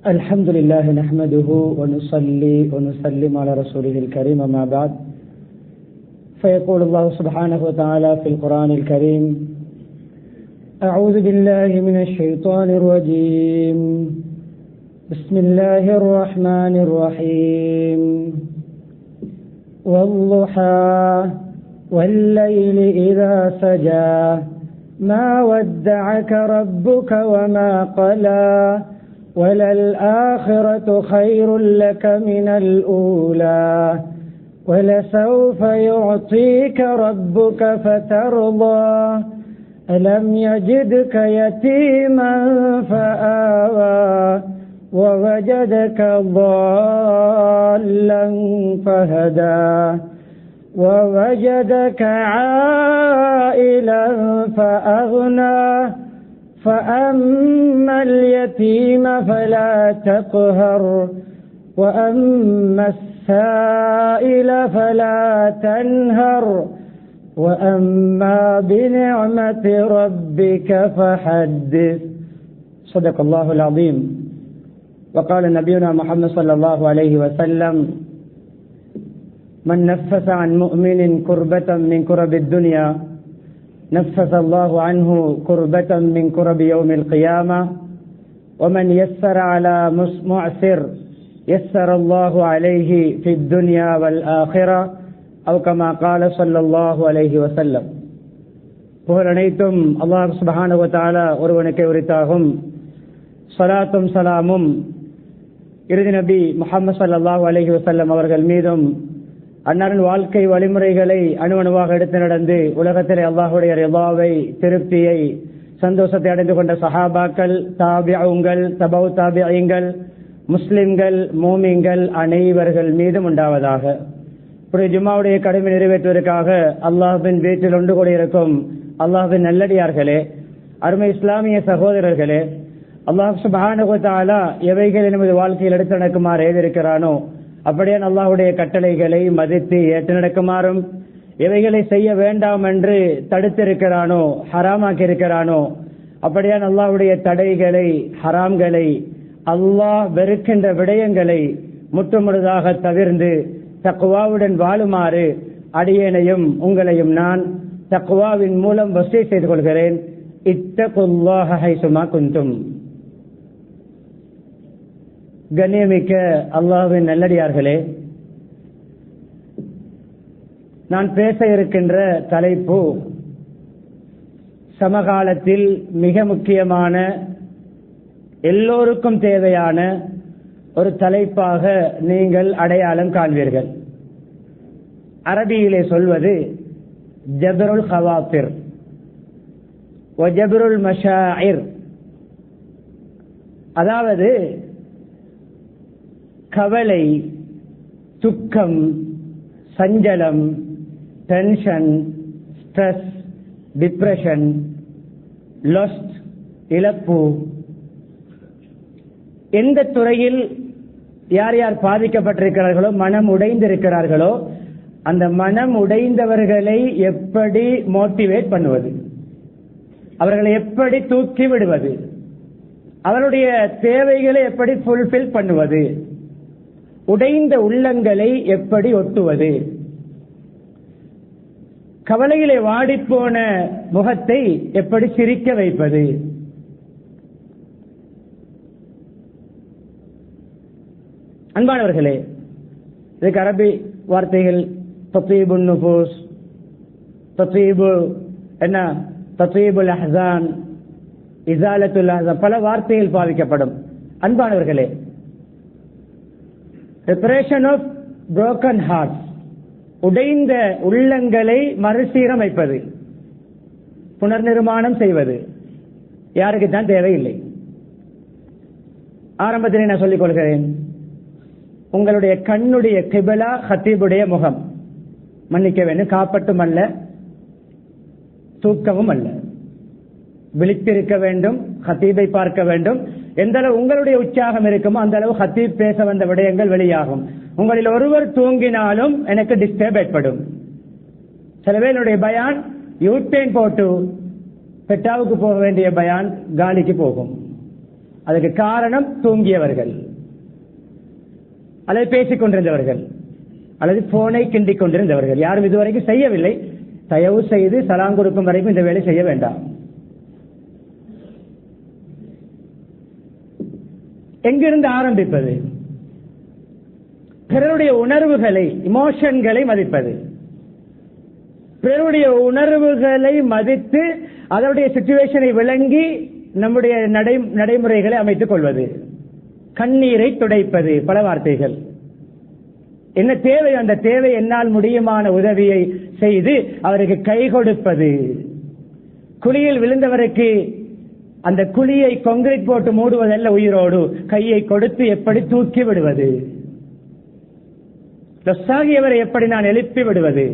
الحمد لله نحمده ونصلي ونسلم على رسوله الكريم أما بعد فيقول الله سبحانه وتعالى في القرآن الكريم: أعوذ بالله من الشيطان الرجيم. بسم الله الرحمن الرحيم. والضحى والليل إذا سجى ما ودعك ربك وما قلى وللآخرة خير لك من الأولى ولسوف يعطيك ربك فترضى ألم يجدك يتيما فآوى ووجدك ضالا فهدى ووجدك عائلا فأغنى فأما اليتيم فلا تقهر وأما السائل فلا تنهر وأما بنعمة ربك فحدث. صدق الله العظيم. وقال نبينا محمد صلى الله عليه وسلم: من نفس عن مؤمن كربة من كرب الدنيا نفس الله عنه كربة من كرب يوم القيامة ومن يسر على معسر يسر الله عليه في الدنيا والآخرة أو كما قال صلى الله عليه وسلم. புகழ் அனைத்தும் அல்லாஹ் சுப்ஹானஹு வ தஆலா ஒருவனுக்கே உரித்தாகும். ஸலாத்தும் ஸலாமும் இறுதி நபி முஹம்மது ஸல்லல்லாஹு அலைஹி வஸல்லம் அவர்கள் மீதும் அன்னாரின் வாழ்க்கை வழிமுறைகளை அணுவணுவாக எடுத்து நடந்து உலகத்திலே அல்லாஹுடைய ரிதாவை, திருப்தியை, சந்தோஷத்தை அடைந்து கொண்ட சஹாபாக்கள், தாபிஊங்கள், தபௌ தாபிஈங்கள், முஸ்லிம்கள், மூமின்கள் அனைவர்கள் மீதும் உண்டாவதாக. ஜும்மாவுடைய கடமை நிறைவேற்றுவதற்காக அல்லாஹ்வின் வீட்டில் ஒன்று கூடியிருக்கும் அல்லாஹ்வின் நல்லடியார்களே, அருமை இஸ்லாமிய சகோதரர்களே, அல்லாஹ் சுப்ஹானஹு வ தஆலா எவைகளை நமது வாழ்க்கையில் எடுத்து நடக்குமாறு ஏதிருக்கிறானோ அப்படியே அல்லாஹ்வுடைய கட்டளைகளை மதித்து ஏற்று நடக்குமாறும், எவைகளை செய்ய வேண்டாம் என்று தடுத்திருக்கிறானோ, ஹராமாக்கி இருக்கிறானோ அப்படியே அல்லாஹ்வுடைய தடைகளை, ஹராம்களை, அல்லாஹ் வெறுக்கின்ற விடயங்களை முற்றுமுழுதாக தவிர்ந்து தக்வாவுடன் வாழுமாறு அடியேனையும் உங்களையும் நான் தக்வாவின் மூலம் வஸீ செய்து கொள்கிறேன். இத்தகுல்லாஹ ஹைசுமா குந்தும். கண்ணியமிக்க அல்லாஹ்வின் நல்லடியார்களே, நான் பேச இருக்கின்ற தலைப்பு சமகாலத்தில் மிக முக்கியமான, எல்லோருக்கும் தேவையான ஒரு தலைப்பாக நீங்கள் அடையாளம் காண்பீர்கள். அரபியிலே சொல்வது ஜபருல் ஹவாத்திர் வ ஜபருல் மஷாயிர், அதாவது கவலை, துக்கம், சஞ்சலம், டென்ஷன், ஸ்ட்ரெஸ், டிப்ரெஷன், லாஸ்ட், இழப்பு, எந்த துறையில் யார் யார் பாதிக்கப்பட்டிருக்கிறார்களோ, மனம் உடைந்திருக்கிறார்களோ, அந்த மனம் உடைந்தவர்களை எப்படி மோட்டிவேட் பண்ணுவது, அவர்களை எப்படி தூக்கி விடுவது, அவருடைய தேவைகளை எப்படி ஃபுல்ஃபில் பண்ணுவது, உடைந்த உள்ளங்களை எப்படி ஒட்டுவது, கவலையிலே வாடிப்போன முகத்தை எப்படி சிரிக்க வைப்பது, அன்பானவர்களே, இதுக்கு அரபி வார்த்தைகள் தத்வீபுன் நுஃபூஸ், தத்வீபு என்ன, தத்வீபுல் அஹ்ஸான், இஸாலத்துல் அஹ்ஸான், பல வார்த்தைகள் பாவிக்கப்படும். அன்பானவர்களே, ரிப்பரேஷன் ஆஃப் புரோக்கன் ஹார்ட்ஸ், உடைந்த உள்ளங்களை மறுசீரமைப்பது, புனர்நிர்மாணம் செய்வது யாருக்குத்தான் தேவையில்லை. ஆரம்பத்திலே நான் சொல்லிக் கொள்கிறேன், உங்களுடைய கண்ணுடைய கிபிலா ஹத்தீபுடைய முகம். மன்னிக்க வேண்டும், காப்பட்டும் அல்ல, தூக்கமும் அல்ல. விழித்திருக்க வேண்டும், ஹத்தீபை பார்க்க வேண்டும். எந்த அளவு உங்களுடைய உற்சாகம் இருக்குமோ அந்த அளவு ஹத்தீப் பேச வந்த விடயங்கள் வெளியாகும். உங்களில் ஒருவர் தூங்கினாலும் எனக்கு டிஸ்டர்ப் ஏற்படும். சில பேருடைய பயான் யூட்டைன் போட்டு பெட்டாவுக்கு போக வேண்டிய பயான் காலிக்கு போகும். அதுக்கு காரணம் தூங்கியவர்கள் அல்லது பேசிக் கொண்டிருந்தவர்கள் அல்லது போனை கிண்டிக் கொண்டிருந்தவர்கள். யாரும் இதுவரைக்கும் செய்யவில்லை. தயவு செய்து சலாம் கொடுக்கும் வரைக்கும் இந்த வேலை செய்ய வேண்டாம். எங்கிருந்து ஆரம்பிப்பது? பிறருடைய உணர்வுகளை, இமோஷன்களை மதிப்பது, பிறருடைய உணர்வுகளை மதித்து அதனுடைய சிச்சுவேஷனை விளங்கி நம்முடைய நடைமுறைகளை அமைத்துக் கொள்வது, கண்ணீரை துடைப்பது, பல வார்த்தைகள். என்ன தேவை, அந்த தேவை என்னால் முடியுமான உதவியை செய்து அவருக்கு கை கொடுப்பது, குழியில் விழுந்தவருக்கு அந்த குழியை கான்கிரீட் போட்டு மூடுவதல்ல, உயிரோடு கையை கொடுத்து எப்படி தூக்கி விடுவது, லொஸ்ஸாகியவரை எப்படி நான் எழுப்பி விடுவது,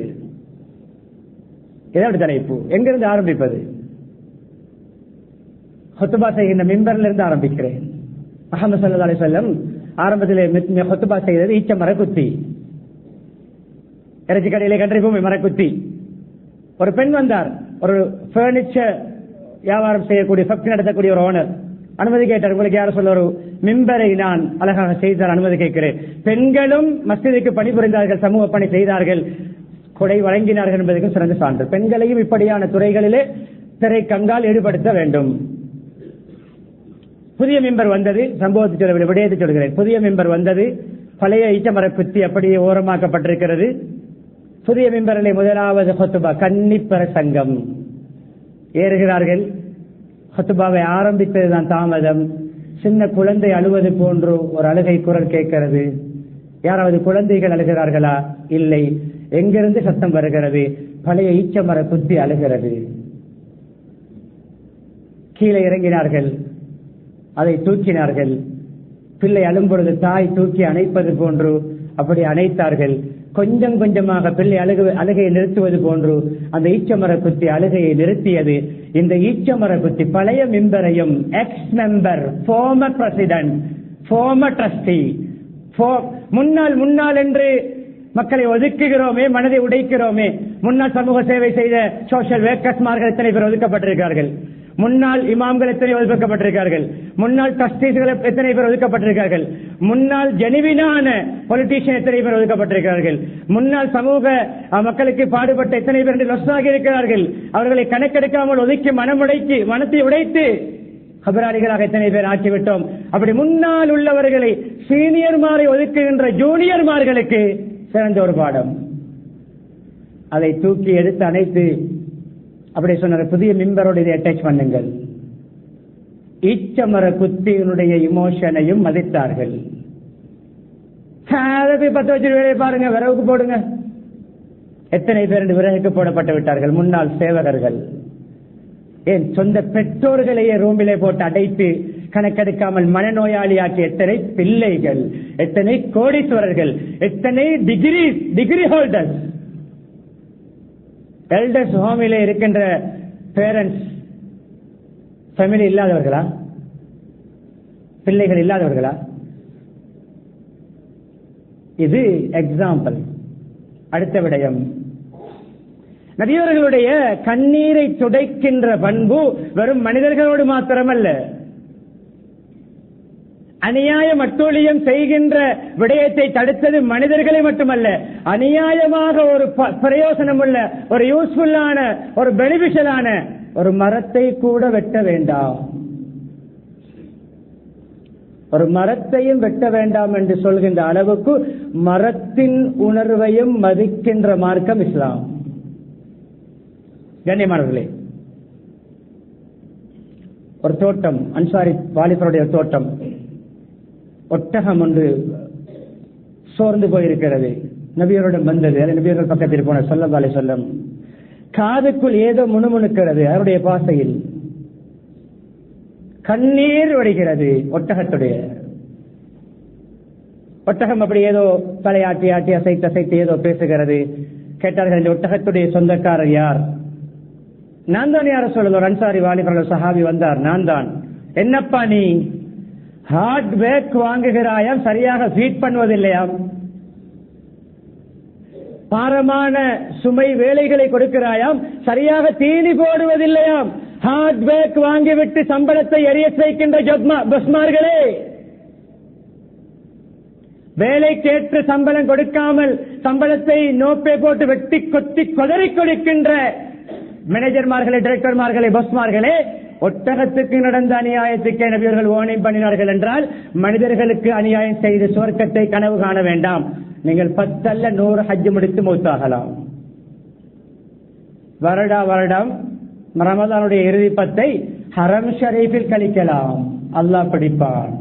இதோட தலைப்பு. எங்கிருந்து ஆரம்பிப்பது? ஹுத்பா செய்கின்ற மிம்பர்ல இருந்து ஆரம்பிக்கிறேன். முஹம்மது ஸல்லல்லாஹு அலைஹி வஸல்லம் ஆரம்பத்தில் ஹுத்பா செய்தது ஈச்ச மரக்குத்தி, இறைச்சி கடையிலே கன்றி பூமி மரக்குத்தி. ஒரு பெண் வந்தார், ஒரு பர்னிச்சர் வியாபாரம் செய்யக்கூடிய ஃபேக்டரி நடத்தக்கூடிய ஒரு ஓனர். அனுமதி கேட்டார், உங்களுக்கு யாரும் சொல்ல, ஒரு மிம்பரை நான் அழகாக செய்தார், அனுமதி கேட்கிறேன். பெண்களும் மஸ்ஜிதுக்கு பணிபுரிந்தார்கள், சமூக பணி செய்தார்கள், கொடை வழங்கினார்கள் என்பதற்கும் சிறந்த சான்று. பெண்களையும் இப்படியான துறைகளிலே திரை கங்கால் ஈடுபடுத்த வேண்டும். புதிய மிம்பர் வந்தது, சம்பவத்தை சொல்லவில்லை, விடயத்தை சொல்கிறேன். புதிய மிம்பர் வந்தது, பழைய ஈச்சமர குத்தி அப்படியே ஓரமாக்கப்பட்டிருக்கிறது. புதிய மிம்பரிலே முதலாவது ஹுத்பா, கன்னிப்பர சங்கம். ஏறுகிறார்கள். ஹுத்பாவை ஆரம்பித்ததுதான் தாமதம். சின்ன குழந்தை அழுவது போன்று ஒரு அழுகை குரல் கேட்கிறது. யாராவது குழந்தைகள் அழுகிறார்களா? இல்லை. எங்கிருந்து சத்தம் வருகிறது? பழைய ஈச்சமர குத்தி அழுகிறது. கீழே இறங்கினார்கள், அதை தூக்கினார்கள். பிள்ளை அழும்பொழுது தாய் தூக்கி அணைப்பது போன்று அப்படி அணைத்தார்கள். கொஞ்சம் கொஞ்சமாக பிள்ளை அழுகையை நிறுத்துவது போன்று அந்த ஈச்சமர குத்தி அழுகையை நிறுத்தியது. இந்த ஈச்சமர குத்தி பழைய மெம்பரையும், ex member, former president, former trustee, முன்னாள் என்று மக்களை ஒதுக்குகிறோமே, மனதை உடைக்கிறோமே. முன்னாள் சமூக சேவை செய்த சோசியல் ஒர்க்கர்ஸ்மார்கள் எத்தனை பேர் ஒதுக்கப்பட்டிருக்கிறார்கள்? முன்னாள் இமாம்கள் எத்தனை ஒதுக்கப்பட்டிருக்கிறார்கள்? முன்னாள் ட்ரஸ்டீஸ்கள் எத்தனை பேர் ஒதுக்கப்பட்டிருக்கிறார்கள்? முன்னாள் ஜெனிவினான பொலிட்டீஷியன் எத்தனை பேர் ஒதுக்கப்பட்டிருக்கிறார்கள்? முன்னாள் சமூக மக்களுக்கு பாடுபட்ட எத்தனை பேர் லொஸ்ஸாகி இருக்கிறார்கள்? அவர்களை கணக்கெடுக்காமல் ஒதுக்கி மனத்தை உடைத்து கபராளிகளாக எத்தனை பேர் ஆக்கிவிட்டோம். அப்படி முன்னால் உள்ளவர்களை, சீனியர்மாரை ஒதுக்குகின்ற ஜூனியர்மார்களுக்கு சிறந்த ஒரு பாடம். அதை தூக்கி எடுத்து அணைத்து அப்படி சொன்ன புதிய மிம்பரோடு இதை அட்டாச் பண்ணுங்கள். ஈச்சமர குத்தியினுடைய இமோஷனையும் மதித்தார்கள். பத்து வச்சு வேலையை பாருங்க, விறகுக்கு போடுங்க. எத்தனை பேர் விறகுக்கு போடப்பட்டு விட்டார்கள்? முன்னாள் சேவகர்கள். ஏன் சொந்த பெற்றோர்களையே ரூமிலே போட்டு அடைத்து கணக்கெடுக்காமல் மனநோயாளியாக்கிய எத்தனை பிள்ளைகள், எத்தனை கோடீஸ்வரர்கள், எத்தனை டிகிரி ஹோல்டர்ஸ். எல்டர்ஸ் ஹோமிலே இருக்கின்ற பேரண்ட்ஸ் ஃபேமிலி இல்லாதவர்களா? பிள்ளைகள் இல்லாதவர்களா? இது எக்ஸாம்பிள். அடுத்த விடயம், நபியவர்களுடைய கண்ணீரை துடைக்கின்ற பண்பு வெறும் மனிதர்களோடு மாத்திரமல்ல, அநியாயம் அட்டூழியம் செய்கின்ற விடயத்தை தடுத்தது மனிதர்களை மட்டுமல்ல, அநியாயமாக ஒரு பிரயோசனம் உள்ள, ஒரு யூஸ்ஃபுல்லான, ஒரு பெனிபிஷியலான ஒரு மரத்தை கூட வெட்ட வேண்டாம், ஒரு மரத்தையும் வெட்ட வேண்டாம் என்று சொல்கின்ற அளவுக்கு மரத்தின் உணர்வையும் மதிக்கின்ற மார்க்கம் இஸ்லாம். கண்ணியமானவர்களே, ஒரு தோட்டம், அன்சாரி வாலிபருடைய தோட்டம், ஒட்டகம் ஒன்று சோர்ந்து போயிருக்கிறது. நபியரிடம் வந்தது. நபியர்கள் பக்கத்தில் போன ஸல்லல்லாஹு அலைஹி வஸல்லம், காதுக்குள் ஏதோ முணுமுணுக்கிறது. அவருடைய பாசையில் கண்ணீர் வடிகிறது. ஒட்டகம் அப்படி ஏதோ தலையாட்டி ஆட்டி அசைத்து ஏதோ பேசுகிறது. கேட்டார்கள், இந்த ஒட்டகத்துடைய சொந்தக்காரர் யார்? நான் தான். யார சொல்லல, ஒரு அன்சாரி வாலிபர்கள் சஹாபி வந்தார். நான் தான். என்னப்பா நீ ஹார்ட் பேக் வாங்குகிறாயாம், சரியாக ஃபீட் பண்ணுவதில்லையாம், பாரமான சுமை வேலைகளை கொடுக்கிறாயாம், சரியாக தீனி போடுவதில்லையாம், ஹார்ட் ஒர்க் வாங்கிவிட்டு சம்பளத்தை எரிய வைக்கின்ற பஸ்மார்களே, வேலைக்கேற்ற சம்பளம் கொடுக்காமல் சம்பளத்தை நோப்பே போட்டு வெட்டி கொத்தி கொதறி கொடுக்கின்ற மேனேஜர்மார்களே, டைரக்டர்மார்களே, பஸ்மார்களே, ஒட்டகத்துக்கு நடந்த அநியாயத்துக்கே நபியர்கள் ஓனை பண்ணினார்கள் என்றால் மனிதர்களுக்கு அநியாயம் செய்து சுவர்க்கத்தை கனவு காண வேண்டாம். நீங்கள் 10 அல்ல 100 ஹஜ் முடித்து மௌத்தாகலாம். வருடம் ரமதானுடைய இறுதி 10 ஹரம் ஷரீஃபில் கழிக்கலாம். அல்லாஹ் பிடிப்பான்.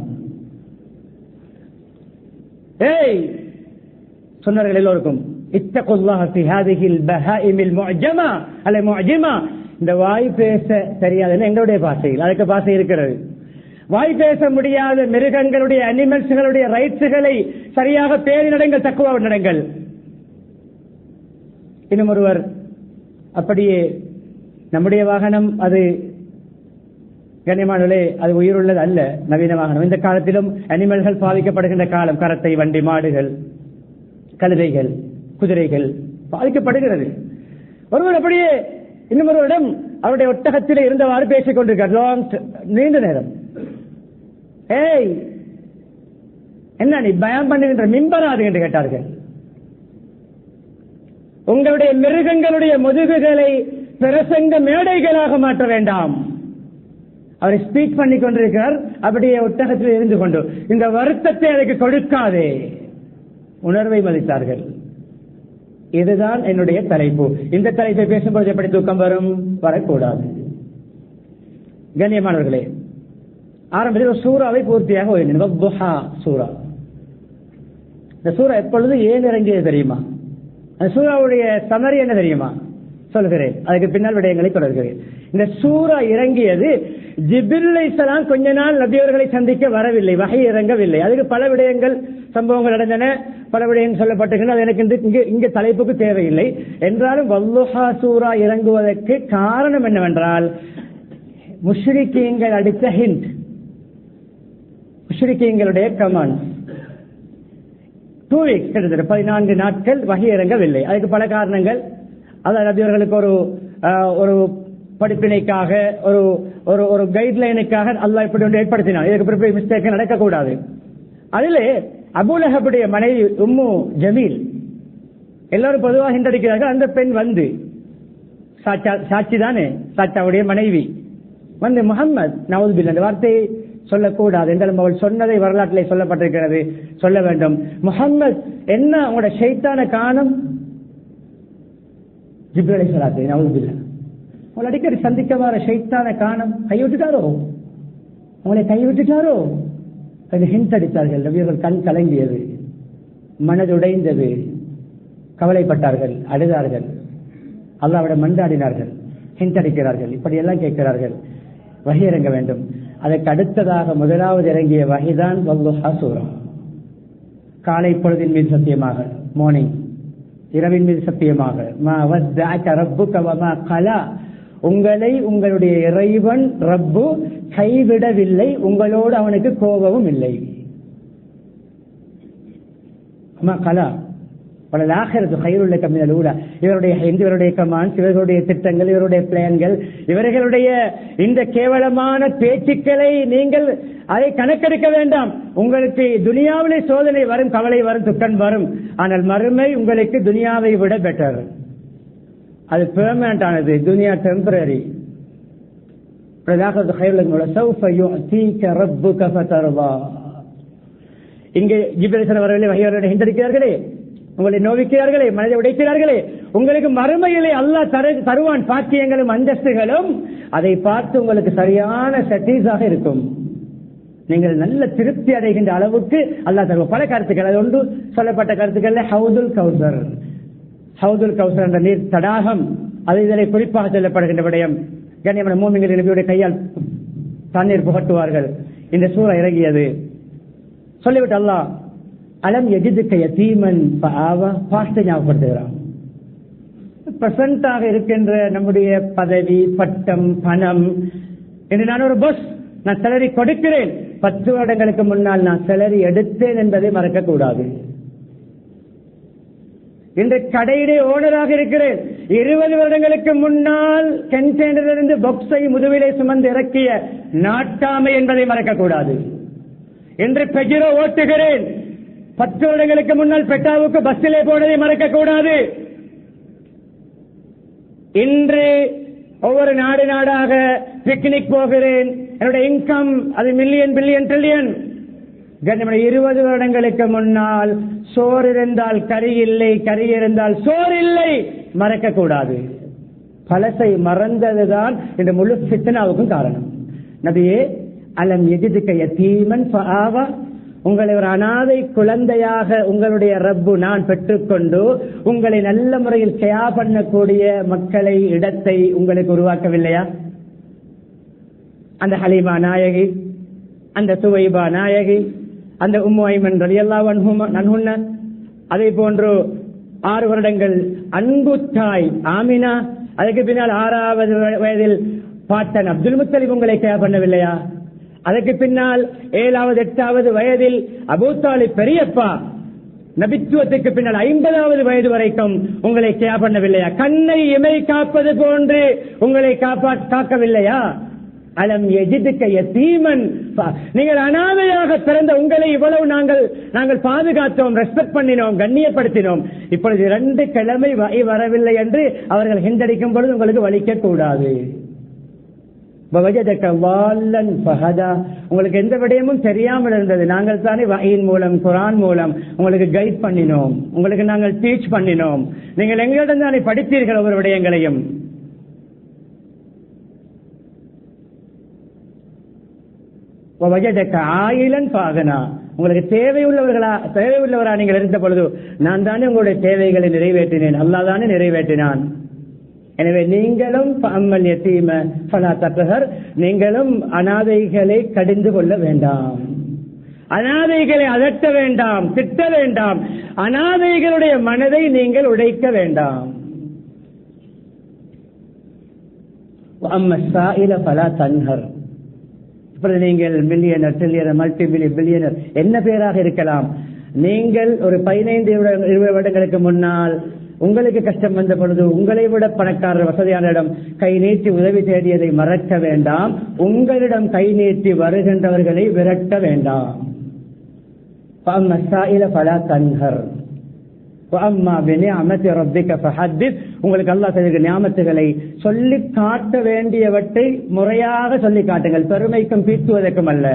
சொன்னார்கள் எல்லோருக்கும், இத்தகுல்லாஹ ஃபீ ஹாதிஹில் பஹாயிமில் முஅஜமா அல்ல முஅஜிமா. இந்த வாய் பேச தெரியாதுன்னு எங்களுடைய பாஷையில், அதுக்கு பாஷை இருக்கிறது. வாய் பேச முடியாத மிருகங்களுடைய அனிமல்ஸ்களுடைய ரைட்ஸுகளை சரியாக பேரி நடங்கள், தக்குவா நடங்கள். இன்னும் ஒருவர் அப்படியே நம்முடைய வாகனம் அது கண்ணியமானே, அது உயிருள்ளது அல்ல, நவீன வாகனம். இந்த காலத்திலும் அனிமல்கள் பாதிக்கப்படுகின்ற காலம். கரத்தை வண்டி, மாடுகள், கழுதைகள், குதிரைகள் பாதிக்கப்படுகிறது. ஒருவர் அப்படியே இன்னும் ஒருவரிடம் அவருடைய ஒட்டகத்தில் இருந்தவாறு பேசிக் கொண்டிருக்கிறார் நீண்ட நேரம். என்ன நீ பயம் பண்ணுகின்ற மிம்பராது என்று கேட்டார்கள். உங்களுடைய மிருகங்களுடைய முதுகுகளை பிரசங்க மேடைகளாக மாற்ற வேண்டாம். அவரை ஸ்பீக் பண்ணி கொண்டிருக்கிறார். அப்படியே ஒட்டகத்தில் இருந்து கொண்டு இந்த வருத்தத்தை எனக்கு கொடுக்காதே, உணர்வை மதித்தார்கள். இதுதான் என்னுடைய தலைப்பு. இந்த தலைப்பை பேசும்போது எப்படி தூக்கம் வரும்? வரக்கூடாது. கண்ணியமானவர்களே, ஆரம்பத்தில் சூறாவை பூர்த்தியாக சூரா. இந்த சூறா எப்பொழுது ஏன் இறங்கியது தெரியுமா? அந்த சூறாவுடைய சமரி என்ன தெரியுமா? சொல்கிறேன், அதுக்கு பின்னால் விடயங்களை தொடர்கிறேன். இந்த சூறா இறங்கியது ஜிப்ரீல் அலைஹிஸ்ஸலாம் கொஞ்ச நாள் நபியவர்களை சந்திக்க வரவில்லை, வஹி இறங்கவில்லை. அதுக்கு பல விடயங்கள் சம்பவங்கள் நடந்தன, பல விடயங்கள் சொல்லப்பட்டிருக்கின்றன. அது எனக்கு இங்க தலைப்புக்கு தேவையில்லை. என்றாலும் வல்லுஹா சூறா இறங்குவதற்கு காரணம் என்னவென்றால், முஷ்ரிக்கீங்கள் அடித்த ஹிண்ட், முஷ்ரிக்கீங்களுடைய கமாண்ட். 2 weeks கிட்டத்தட்ட 14 நாட்கள் வஹி இறங்கவில்லை. அதுக்கு பல காரணங்கள். அதாவது நபியவர்களுக்கு ஒரு படிப்பினைக்காக, ஒரு கைட்லைனுக்காக அல்லாஹ் இப்படி ஒன்று ஏற்படுத்தினார். இதுக்கு மிஸ்டேக் நடக்கக்கூடாது. அதிலே அபூலஹபுடைய மனைவி உம்மு ஜமீல், எல்லாரும் பொதுவாக ஹிண்டடிக்கிறார்கள். அந்த பெண் வந்து சாட்சி தானே, சாச்சாவுடைய மனைவி வந்து முஹம்மத் நவுதுபில் அந்த வார்த்தையை சொல்லக்கூடாது என்றாலும் அவள் சொன்னதை வரலாற்றிலே சொல்லப்பட்டிருக்கிறது, சொல்ல வேண்டும். முஹம்மத் என்ன உங்களோட ஷைத்தான காணும்? ஜிப்ரீல் அலைஹிஸ்ஸலாம் நவுதுபில் உங்களை அடிக்கடி சந்திக்க வர ஷைத்தான காணும், கைவிட்டுட்டாரோ, உங்களை கைவிட்டுட்டாரோ அது ஹிண்ட் அடித்தார்கள். நபியர்கள் கண் கலங்கியது, மனதுடைந்தது, கவலைப்பட்டார்கள், அழுதார்கள், அல்லாஹ்விடம் மன்றாடினார்கள், ஹிண்ட் அடிக்கிறார்கள், இப்படி எல்லாம் கேட்கிறார்கள். வஹி இறங்க வேண்டும். அதற்கு அடுத்ததாக முதலாவது இறங்கிய வஹிதான் வல்லுஹா சூரா. காலை பொழுதின் மீது சத்தியமாக, மார்னிங், இரவின் மீது சத்தியமாக, மா வஸ்தஅக ரப்புக வமா கலா, உங்களை உங்களுடைய இறைவன் ரப்பு கைவிடவில்லை, உங்களோடு அவனுக்கு கோபமும் இல்லை. கலா இவருடைய கமாண்ட்ஸ், இவர்களுடைய திட்டங்கள், இவருடைய பிளான்கள், இவர்களுடைய இந்த கேவலமான பேச்சுக்களை நீங்கள் அதை கணக்கெடுக்க வேண்டாம். உங்களுக்கு துனியாவிலே சோதனை வரும், கவலை வரும், துக்கம் வரும். ஆனால் மறுமை உங்களுக்கு துனியாவை விட பெட்டர். அது பெர்மனன்ட் ஆனது, துனியா டெம்பரரி. இங்கே ஜிப்ரீல் வரவில்லை, வஹியவர்களை ஹிண்டடிக்கிறார்களே, உங்களை நோவிக்கிறார்களே, மனதை உடைக்கிறார்களே, உங்களுக்கு மறுமையிலே அல்லாஹ் தருவான் பாக்கியங்களும் அந்தஸ்துகளும். அதை பார்த்து உங்களுக்கு சரியான சட்டீஸாக இருக்கும். நீங்கள் நல்ல திருப்தி அடைகின்ற அளவுக்கு அல்லாஹ் தருவான். பல கருத்துக்கள், அது ஒன்று சொல்லப்பட்ட கருத்துக்கள். ஹவுதுல் கௌசர், ஹவுதுல் கௌசர் என்ற நீர் தடாகம், அது இதனை குறிப்பாக சொல்லப்படுகின்ற விடயம். கண்ணியமான மூமின்கள் நபியுடைய கையால் தண்ணீர் புகட்டுவார்கள். இந்த சூரா இறங்கியது. சொல்லிவிட்டு அல்லாஹ் அலம் எஜிதுக்க யதீமன் ஃபஆவா, பாஸ்ட் ஞாபகப்படுத்துகிறான். பிரசன்டாக இருக்கின்ற நம்முடைய பதவி, பட்டம், பணம் என்று நான் ஒரு பஸ், நான் சேலரி கொடுக்கிறேன். 10 வருடங்களுக்கு முன்னால் நான் சேலரி எடுத்தேன் என்பதை மறக்க கூடாது. இன்று கடையிலே ஓனராக இருக்கிறேன். 20 வருடங்களுக்கு முன்னால் கண்டெய்னரிலிருந்து பாக்ஸை முதுவிலே சுமந்து இறக்கிய நாட்டாமை என்பதை மறக்கக்கூடாது. என்று பெஜிரோ ஓட்டுகிறேன், 10 வருடங்களுக்கு முன்னால் பெட்டாவுக்கு பஸ்ஸிலே போனதை மறக்கக்கூடாது. இன்று ஒவ்வொரு நாடாக பிக்னிக் போகிறேன், என்னுடைய இன்கம் அது மில்லியன் பில்லியன் ட்ரில்லியன். 20 வருடங்களுக்கு முன்னால் சோறு இருந்தால் கறி இல்லை, கறி இருந்தால் சோறு இல்லை, மறக்கக்கூடாது. பழசை மறந்ததுதான் இந்த முழு ஃபித்னாவுக்கும் காரணம். நபியே, அலம் யஜிதுக யதீமன் ஃபஆவா, உங்களை ஒரு அனாதை குழந்தையாக உங்களுடைய ரப்பு நான் பெற்றுக்கொண்டு உங்களை நல்ல முறையில் கேயா பண்ணக்கூடிய மக்களை, இடத்தை உங்களுக்கு உருவாக்கவில்லையா? அந்த ஹலீமா நாயகி, அந்த சுவைபா நாயகி, அந்த உம்மு ஐமன் ரலியல்லாஹு அன்ஹுன்ன, அதே போன்று 6 வருடங்கள் அன்பு தாய் ஆமினா, அதுக்கு பின்னால் 6வது வயதில் பாட்டன் அப்துல் முத்தலிப் உங்களை கேயா பண்ணவில்லையா? அதற்கு பின்னால் 7வது 8வது வயதில் அபூ தாலிப் பெரியப்பா நபித்துவத்துக்கு பின்னால் 50வது வயது வரைக்கும் உங்களை கேயா பண்ணவில்லையா? கண்ணை இமை காப்பது போன்று உங்களை காக்கவில்லையா? அலம் யஜிதுக யதீமன், நீங்கள் அனாதையாக பிறந்த உங்களை இவ்வளவு நாங்கள் பாதுகாத்தோம், ரெஸ்பெக்ட் பண்ணினோம், கண்ணியப்படுத்தினோம். இப்பொழுது 2 கிழமை வரவில்லை என்று அவர்கள் ஹிண்டடிக்கும் பொழுது உங்களுக்கு வலிக்க கூடாது. உங்களுக்கு எந்த விடயமும் தெரியாமல் இருந்தது, நாங்கள் தானே வஹீன் மூலம் குர்ஆன் மூலம் உங்களுக்கு கைட் பண்ணினோம், உங்களுக்கு நாங்கள் டீச் பண்ணினோம், நீங்கள் எங்களிடம் தானே படித்தீர்கள் ஒவ்வொரு விடயங்களையும். உங்களுக்கு தேவையுள்ளவரா நீங்கள் இருந்த பொழுது நான் தானே உங்களுடைய தேவைகளை நிறைவேற்றினேன், அல்லாஹ் தானே நிறைவேற்றினான். எனவே நீங்களும் அம்மல் யதீம ஃபலா தக்ஹர், நீங்களும் அனாதைகளை கடிந்து கொள்ள வேண்டாம், அனாதைகளை அதட்ட வேண்டாம், திட்ட வேண்டாம், அனாதைகளுடைய மனதை நீங்கள் உடைக்க வேண்டாம். அம்மா ஸாயில ஃபலா தன்ஹர், இப்பொழுது நீங்கள் மில்லியனர், ட்ரில்லியனர், மல்டி பில்லியனர் என்ன பேராக இருக்கலாம், நீங்கள் ஒரு 15-20 வருடங்களுக்கு முன்னால் உங்களுக்கு கஷ்டம் வந்த பொழுது உங்களை விட பணக்காரர் வசதியான இடம் கை நீட்டி உதவி தேடியதை மறக்க வேண்டாம், உங்களிடம் கை நீட்டி வருகின்றவர்களை விரட்ட வேண்டாம். உங்களுக்கு அல்லாஹ் செய்த நியாமத்துகளை சொல்லி காட்ட வேண்டியவற்றை முறையாக சொல்லி காட்டுங்கள், பெருமைக்கும் பீத்துவதற்கும் அல்ல.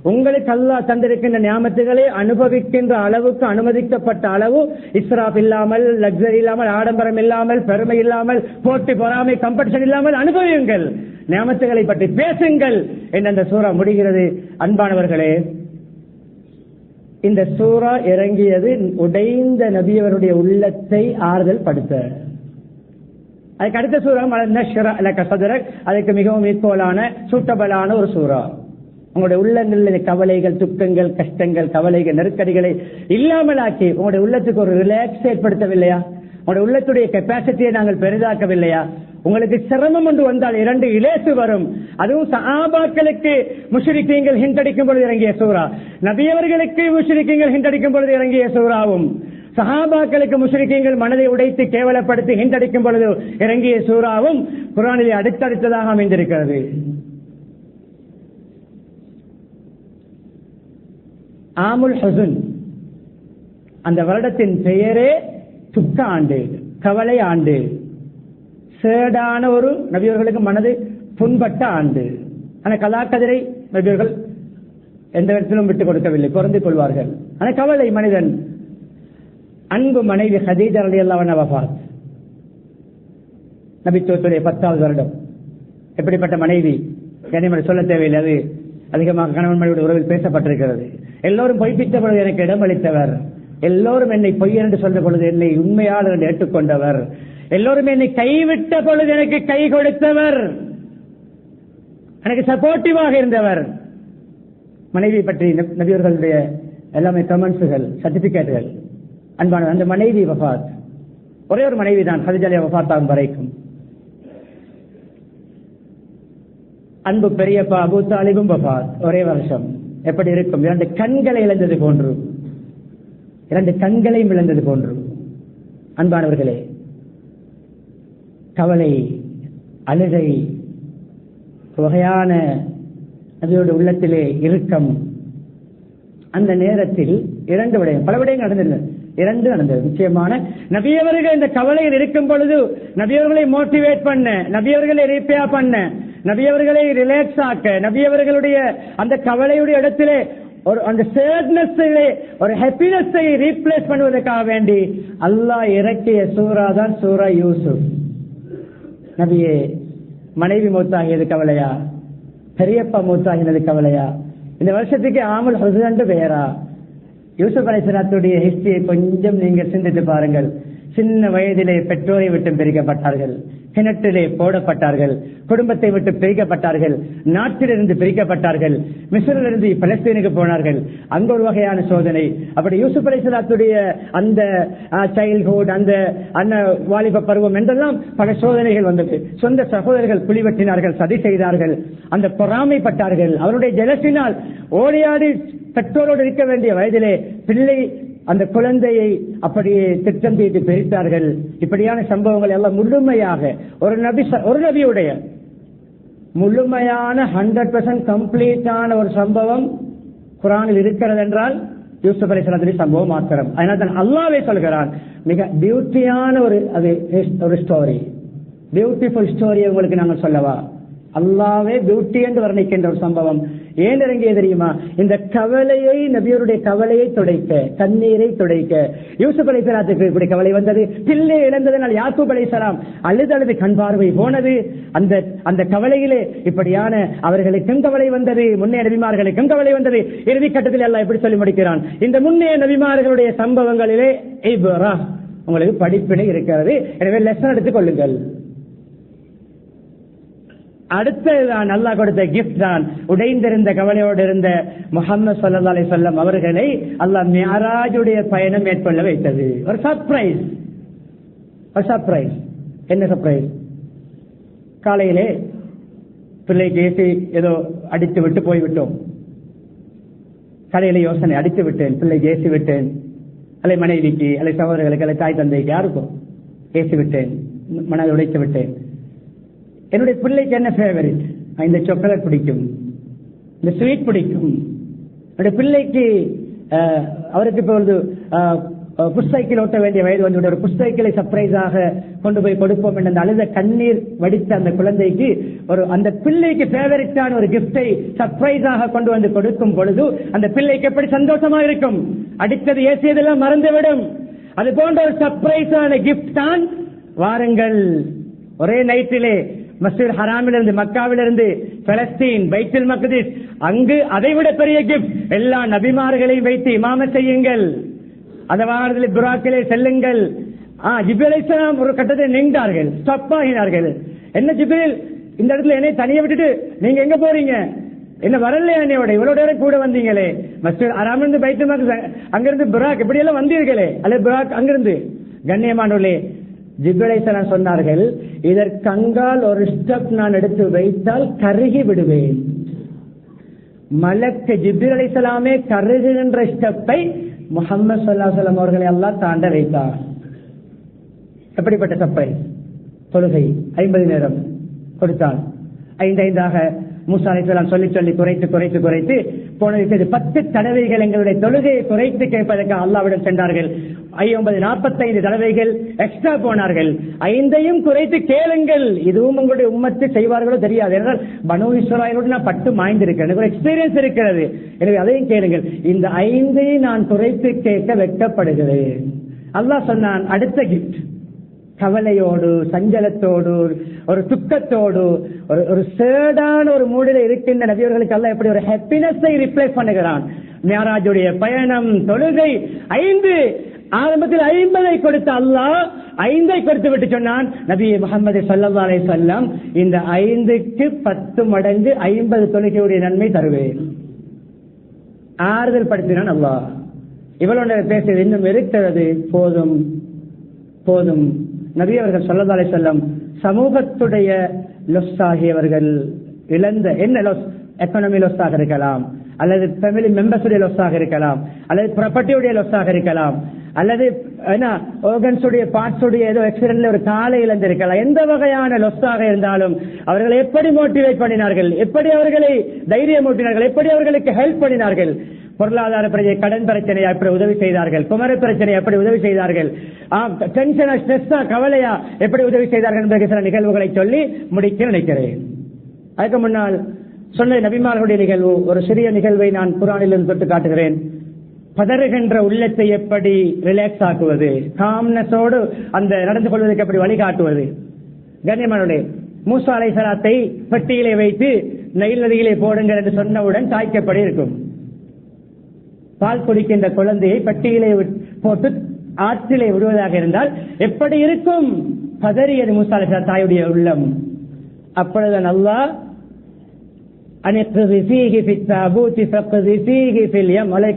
உங்களுக்கு அல்லாஹ் தந்திருக்கின்ற நியாமத்துகளை அனுபவிக்கின்ற அளவுக்கு அனுமதிக்கப்பட்ட அளவு இஸ்ராப் இல்லாமல், லக்ஸரி இல்லாமல், ஆடம்பரம் இல்லாமல், பெருமை இல்லாமல், போட்டி பொறாமை காம்படிஷன் இல்லாமல் அனுபவியுங்கள், நியாமத்துகளை பற்றி பேசுங்கள் என்று அந்த சூரா முடிகிறது. அன்பானவர்களே, இந்த சூரா இறங்கியது உடைந்த நபியவருடைய உள்ளத்தை ஆறுதல் படுத்த. அதுக்கு அடுத்த சூரா அதுக்கு மிகவும் ஈக்குவலான சூட்டபலான ஒரு சூரா. உங்களுடைய உள்ளங்களில் கவலைகள், துக்கங்கள், கஷ்டங்கள், கவலைகள், நெருக்கடிகளை இல்லாமலாக்கி உங்களுடைய உள்ளத்துக்கு ஒரு ரிலாக்ஸ் ஏற்படுத்தவில்லையா? உங்களுடைய உள்ளத்துடைய கெப்பாசிட்டியை நாங்கள் பெரிதாக்கவில்லையா? உங்களுக்கு சிரமம் ஒன்று வந்தால் 2 இலேசு வரும். அதுவும் சஹாபாக்களுக்கு முஷ்ரிக்கீன்கள் ஹிண்டடிக்கும் பொழுது இறங்கிய சூரா, நபியவர்களுக்கு முஷ்ரிக்கீன்கள் ஹிண்டடிக்கும் பொழுது இறங்கிய சூராவும், சஹாபாக்களுக்கு முஷ்ரிக்கீன்கள் மனதை உடைத்து கேவலப்படுத்தி ஹிண்டடிக்கும் பொழுது இறங்கிய சூராவும் குர்ஆனிலே அடுத்தடுத்ததாக அமைந்திருக்கிறது. ஆமுல் ஹுஸ்ன், அந்த வருடத்தின் பெயரே துக்க ஆண்டு, கவலை ஆண்டு, சேடான ஒரு நபியவர்களுக்கு மனது புண்பட்ட ஆண்டு. ஆனால் கலாக்கதிரை நபியவர்கள் எந்த இடத்திலும் விட்டுக் கொடுக்கவில்லை, பொருந்திக் கொள்வார்கள். ஆனால் கவலை மனிதன். அன்பு மனைவி ஹதீஜா ரலியல்லாஹு அன்ஹா வஃபாத், நபித்துவத்துடைய 10வது வருடம். எப்படிப்பட்ட மனைவி, கனிமனை சொல்ல தேவையில்லை, அது அதிகமாக கணவன் மனைவியுடைய உறவில் பேசப்பட்டிருக்கிறது. எல்லோரும் பொய்ப்பித்த பொழுது எனக்கு இடம் அளித்தவர், எல்லோரும் என்னை பொய்யர் என்று சொல்ற பொழுது என்னை உண்மையாளர் என்று ஏற்றுக்கொண்டவர், எல்லோரும் என்னை கைவிட்ட பொழுது எனக்கு கை கொடுத்தவர், எனக்கு சப்போர்ட்டிவாக இருந்தவர். மனைவி பற்றி நபியர்களுடைய எல்லாமே கமெண்ட்ஸுகள், சர்டிபிகேட்டுகள். அன்பான அந்த மனைவி வஃபாத், ஒரே ஒரு மனைவி தான் ஹதீஜா வஃபாத் ஆகும் வரைக்கும். அன்பு பெரியப்பா அபூ தாலிபும் வஃபாத், ஒரே வருஷம். எப்படி இருக்கும்? 2 கண்களை இழந்தது போன்று, 2 கண்களையும் இழந்தது போன்று. அன்பானவர்களே, கவலை, அழுகை, வகையான நபியோட உள்ளத்திலே இறுக்கம். அந்த நேரத்தில் இரண்டு விடயம், பல விடயங்கள் நடந்தது, இரண்டு நடந்தது முக்கியமான. நபியவர்கள் இந்த கவலையில் இருக்கும் பொழுது நபியவர்களை மோட்டிவேட் பண்ண, நபியவர்களை ரிப்பேர் பண்ண, நபியவர்களை ரிலாக்ஸ் ஆக்க, நபியவர்களுடைய அந்த கவலையுடைய இடத்திலே ஒரு அந்த சேட்னஸிலே ஒரு ஹாப்பினஸை ரீப்ளேஸ் பண்ணுவதற்காக வேண்டி அல்லாஹ் இறக்கிய சூரா தான் சூரா யூசுப். நபியே, மனைவி மூத்தாகியது கவலையா? பெரியப்பா மூத்தாகினது கவலையா? இந்த வருஷத்துக்கு ஆமுல் ஹுசன் பெயரா? யூசுப் அலைஹிஸ்ஸலாத்துடைய ஹிஸ்டரியை கொஞ்சம் நீங்கள் சிந்தித்து பாருங்கள். சின்ன வயதிலே பெற்றோரை விட்டு பிரிக்கப்பட்டார்கள், கிணற்றிலே போடப்பட்டார்கள், குடும்பத்தை விட்டு பிரிக்கப்பட்டார்கள், நாட்டிலிருந்து பிரிக்கப்பட்டார்கள், மிஸ்ரிலிருந்து பலஸ்தீனுக்கு போனார்கள். அங்க ஒரு வகையான சோதனை. அப்படி யூசுப் அலைஹிஸ்ஸலாத்துடைய அந்த சைல்ட்ஹுட், அந்த வாலிப பருவம் என்றெல்லாம் பல சோதனைகள் வந்தது. சொந்த சகோதரர்கள் குழிவெட்டினார்கள், சதி செய்தார்கள், அந்த பொறாமைப்பட்டார்கள். அவருடைய ஜலசினால் ஓடியாடி பெற்றோரோடு இருக்க வேண்டிய வயதிலே பிள்ளை அந்த குழந்தையை அப்படியே திட்டம் தீட்டி பிரித்தார்கள். இப்படியான சம்பவங்கள் எல்லாம் முழுமையாக ஒரு நபியுடைய முழுமையான 100% கம்ப்ளீட்டான ஒரு சம்பவம் குர்ஆனில் இருக்கிறது என்றால் யூசுப் அலைஹிஸ்ஸலாத்துடைய சம்பவம் மாத்திரம். அதனால தான் அல்லாஹ்வே சொல்கிறான், மிக பியூட்டியான ஒரு ஸ்டோரி, பியூட்டிஃபுல் ஸ்டோரி உங்களுக்கு நாங்கள் சொல்லவா? அல்லாஹ்வே பியூட்டி என்று வர்ணிக்கின்ற ஒரு சம்பவம். ஏன் இறங்கிய தெரியுமா? இந்த கவலையை, நபியருடைய கவலையை துடைக்க, கண்ணீரை துடைக்க. யூசுப் அலைஹிஸ்ஸலாத்துக்கு இப்படி கவலை வந்தது, பிள்ளை இழந்ததனால் யாக்கூப் அலைஹிஸ்ஸலாம் அழுது கண் பார்வை போனது. அந்த கவலையிலே இப்படியான அவர்களுக்கும் கவலை வந்தது, முன்னைய நபிமார்களுக்கும் கவலை வந்தது. இறுதி கட்டத்தில் அல்லாஹ் எப்படி சொல்லி முடிக்கிறான்? இந்த முன்னைய நபிமார்களுடைய சம்பவங்களிலே இப்ரா, உங்களுக்கு படிப்பினை இருக்கிறது, எனவே லெசன் எடுத்துக் கொள்ளுங்கள். அடுத்ததுதான் அல்லாஹ் கொடுத்த கிஃப்ட் தான் உடைந்திருந்த கவலையோடு இருந்த முஹம்மது ஸல்லல்லாஹு அலைஹி வஸல்லம் அவர்களை அல்லாஹ் மிஅராஜுடைய பயணம் மேற்கொள்ள வைத்தது. ஒரு சர்ப்ரைஸ். என்ன சர்ப்ரைஸ்? காலையிலே பிள்ளைக்கு ஏசி ஏதோ அடித்து விட்டு போய்விட்டோம். காலையில யோசனை, அடித்து விட்டேன், பிள்ளைக்கு ஏசி விட்டேன், அல்லை மனைவிக்கு, அல்லை சகோதரர்களுக்கு, அல்லை தாய் தந்தைக்கு, யாருக்கும் ஏசி விட்டேன், மனதை உடைத்து விட்டேன். என்னுடைய பிள்ளைக்கு என்ன ஃபேவரட்? இந்த சாக்லேட் பிடிக்கும், இந்த ஸ்வீட் பிடிக்கும். என்னுடைய பிள்ளைக்கு அவருக்கு இப்பொழுது புஷ்சைக்கிள் ஓட்ட வேண்டிய வயது வந்து ஒரு புஷ்சைக்கிளை சர்ப்ரைஸாக கொண்டு போய் கொடுப்போம் என்ற அந்த அழுத கண்ணீர் வடித்த அந்த குழந்தைக்கு அந்த பிள்ளைக்கு ஃபேவரட்டான ஒரு கிஃப்டை சர்ப்ரைஸாக கொண்டு வந்து கொடுக்கும் பொழுது அந்த பிள்ளைக்கு எப்படி சந்தோஷமா இருக்கும்? அடித்தது ஏசியதெல்லாம் மறந்துவிடும். அது போன்ற ஒரு சர்ப்ரைஸான கிஃப்ட் தான். வாருங்கள், ஒரே நைட்டிலே மஸ்ஜித் ஹராமிலிருந்து, மக்காவிலிருந்து பலஸ்தீன், பைத்துல் மக்திஸ், அங்கு அதைவிட பெரிய கிஃப்ட். எல்லா நபிமார்களையும் வைத்து இமாமத் செய்யுங்கள், அந்த வாகனத்தில் புராக்கிலே செல்லுங்கள். ஜிப்ரீல் அலைஹிஸ்ஸலாம் ஒரு கட்டத்தில் நின்றார்கள், ஸ்டாப் ஆகினார்கள். என்ன ஜிப்ரீல், இந்த இடத்துல என்னை தனியை விட்டுட்டு நீங்க எங்க போறீங்க? என்ன வரலையா? என்னையோட இவ்வளவு நேரம் கூட வந்தீங்களே. மஸ்ஜித் ஹராமிலிருந்து பைத்துல் மக்திஸ், அங்கிருந்து புராக், இப்படி எல்லாம் வந்தீர்களே, அல்ல புராக் அங்கிருந்து. கண்ணியமானவர்களே, ஜிப்ரீல் அலைஹிஸ்ஸலாம் சொன்னார்கள், இதற்கங்கால் ஒரு ஸ்டெப் நான் எடுத்து வைத்தால் கருகி விடுவேன். மலக்கு ஜிப்ரீல் அலைஹிஸ்ஸலாமே கருகுகின்ற ஸ்டெப்பை முஹம்மது ஸல்லல்லாஹு அலைஹி வஸல்லம் அவர்களை அல்லாஹ் தாண்ட வைத்தார். எப்படிப்பட்ட சர்ப்ரைஸ்! தொழுகை 50 நேரம் கொடுத்தால் 5 மூசா அலைஹிஸ்ஸலாம் சொல்லி குறைத்து போனது 10 தடவைகள் எங்களுடைய தொழுகையை குறைத்து கேட்பதற்காக அல்லாஹ்விடம் சென்றார்கள். 45 தடவைகள் எக்ஸ்ட்ரா போனார்கள். 5ஐயும் குறைத்து கேளுங்கள், இதுவும் உங்களுடைய உம்மத்து செய்வார்களோ தெரியாது. என்றால் பனூ இஸ்ராயலோடு நான் பட்டு மாய்ந்திருக்கிறேன், எனக்கு ஒரு எக்ஸ்பீரியன்ஸ் இருக்கிறது, எனவே அதையும் கேளுங்கள். இந்த 5ஐ நான் குறைத்து கேட்க வெட்கப்படுகிறேன். அல்லாஹ் சொன்னான், அடுத்த கிஃப்ட். கவலையோடு, சஞ்சலத்தோடு, ஒரு துக்கத்தோடு, ஒரு சேடான ஒரு மூடில இருக்கின்ற நபியவர்களுக்கு அல்லாஹ் எப்படி ஒரு ஹாப்பினஸை ரிப்ளேஸ் பண்ணுகிறான். மிஅராஜுடைய பயணம், தொழுகை 5, ஆரம்பத்தில் 50ஐ கொடுத்த அல்லாஹ் 5ஐ கொடுத்து விட்டு சொன்னான், நபி முஹம்மது ஸல்லல்லாஹு அலைஹி வஸல்லம் இந்த 5க்கு 10 மடங்கு 50 தொழுகையுடைய நன்மை தருவேன். ஆறுதல் படுத்தினான் அல்லாஹ். இவ்வளவு நேரம் பேசியது இன்னும் இருக்கிறது, போதும். நபி அவர்கள் ஸல்லல்லாஹு அலைஹி வஸல்லம் சமூகத்துடைய லொஸ் ஆகியவர்கள் இழந்த என்ன லொஸ், எக்கானமி லொஸ்ஸாக இருக்கலாம், அல்லது ஃபேமிலி மெம்பர்ஸுடைய லொஸ்ஸாக இருக்கலாம், அல்லது ப்ராப்பர்ட்டியுடைய லொஸ்ஸாக இருக்கலாம், அல்லது ஏதோ ஆக்சிடென்ட்ல ஒரு காலை இழந்திருக்கலாம். எந்த வகையான லொஸ்ஸாக இருந்தாலும் அவர்களை எப்படி மோட்டிவேட் பண்ணினார்கள், எப்படி அவர்களை தைரியம் ஊட்டினார்கள், எப்படி அவர்களுக்கு ஹெல்ப் பண்ணினார்கள். பொருளாதார பிரச்சனை, கடன் பிரச்சனையா எப்படி உதவி செய்தார்கள், குமர பிரச்சனை எப்படி உதவி செய்தார்கள், டென்ஷனா ஸ்ட்ரெஸ்ஸா கவலையா எப்படி உதவி செய்தார்கள் என்ற சில நிகழ்வுகளை சொல்லி முடிக்க நினைக்கிறேன். அதுக்கு முன்னால் சொன்ன நபிமார்களுடைய நிகழ்வு, ஒரு சிறிய நிகழ்வை நான் குர்ஆனிலிருந்து தொட்டு காட்டுகிறேன். பதறுகின்ற உள்ளத்தை எப்படி ரிலாக்ஸ் ஆக்குவது, காம்னஸோடு அந்த நடந்து கொள்வதற்கு எப்படி வழிகாட்டுவது. கண்ணியமானவர்களே, மூசா அலைஹிஸ்ஸலாத்தை பெட்டியிலே வைத்து நைல் நதியிலே போடுங்கள் என்று சொன்னவுடன் தாய்க்கப்படி இருக்கும். பால் குடிக்கின்ற குழந்தையை பெட்டியிலே போட்டு ஆற்றிலே விடுவதாக இருந்தால் எப்படி இருக்கும்? பதறியது மூசா அலைஹிஸ்ஸலாம் தாயுடைய உள்ளம். அப்பொழுது அல்லாஹ்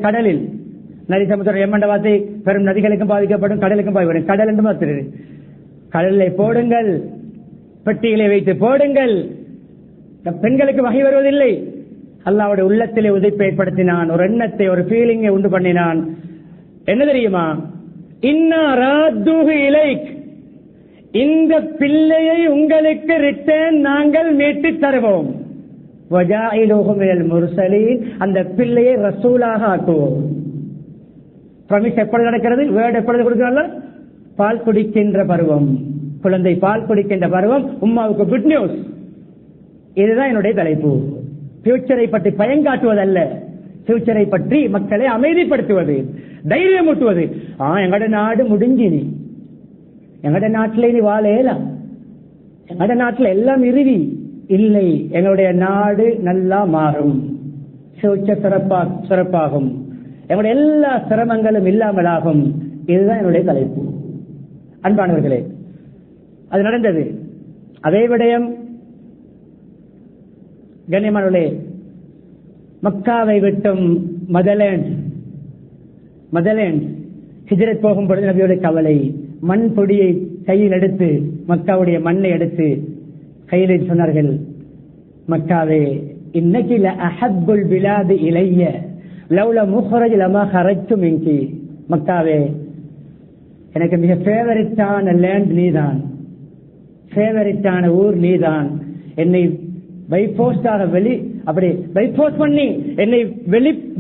கடலில் நதி சமுத்திரம் எம்மண்ட வார்த்தை பெரும் நதிகளுக்கும் பாதிக்கப்படும், கடலுக்கும் பாதிக்கப்படும். கடல் என்று மாத்திரு, கடலை போடுங்கள், பெட்டியிலே வைத்து போடுங்கள். பெண்களுக்கு வகை வருவதில்லை. அல்லாஹ்வுடைய உள்ளத்திலே உதிப்பை ஏற்படுத்தினான், ஒரு எண்ணத்தை, ஒரு ஃபீலிங்கை உண்டு பண்ணினான். என்ன தெரியுமா? இன்னா ராத்துஹு இலைக், இந்த பிள்ளையை உங்களுக்கு ரிட்டர்ன் நாங்கள் மீட்டு தருவோம். வஜாயிலுஹு மினல் முர்சலீன், அந்த பிள்ளையை ரசூலாக ஆக்குவோம். பிரமிஸ் எப்பொழுது நடக்கிறது? வேர்ட் எப்பொழுது கொடுக்கிறார்கள்? பால் குடிக்கின்ற பருவம், குழந்தை பால் குடிக்கின்ற பருவம், உம்மாவுக்கு குட் நியூஸ். இதுதான் என்னுடைய தலைப்பு. ஃபியூச்சரை பற்றி பயங்காட்டுவதல்ல, ஃபியூச்சரை பற்றி மக்களை அமைதிப்படுத்துவது, தைரியமூட்டுவது. எங்கட நாடு முடிஞ்சு, நீ எங்கட நாட்டில நீ வாழலாம், எங்கட நாட்டில் எல்லாம் இறுதி இல்லை, எங்களுடைய நாடு நல்லா மாறும், ஃபியூச்சர் சிறப்பாகும், எங்களுடைய எல்லா சிரமங்களும் இல்லாமலாகும். இதுதான் என்னுடைய தலைப்பு. அன்பானவர்களே, அது நடந்தது. அதே விடயம் கண்ணியமானவர்களே, மக்காவை விட்டும் மதலேண்ட் ஹிஜ்ரத் போகும் பொழுது நபியோட கவலை, மண் பொடியை கையில் எடுத்து, மக்காவுடைய மண்ணை எடுத்து கையில் சொன்னார்கள், மக்காவே இன்னைக்கு அஹப்புல் பிலாது இலைய லவ்ல முஹ்ரஜ் லமா ஹரஜ்து மின்கி. மக்காவே, எனக்கு மிக ஃபேவரட்டான லேண்ட் நீதான், ஃபேவரட்டான ஊர் நீதான். என்னை பைபோஸ்டாக பைபோஸ் பண்ணி என்னை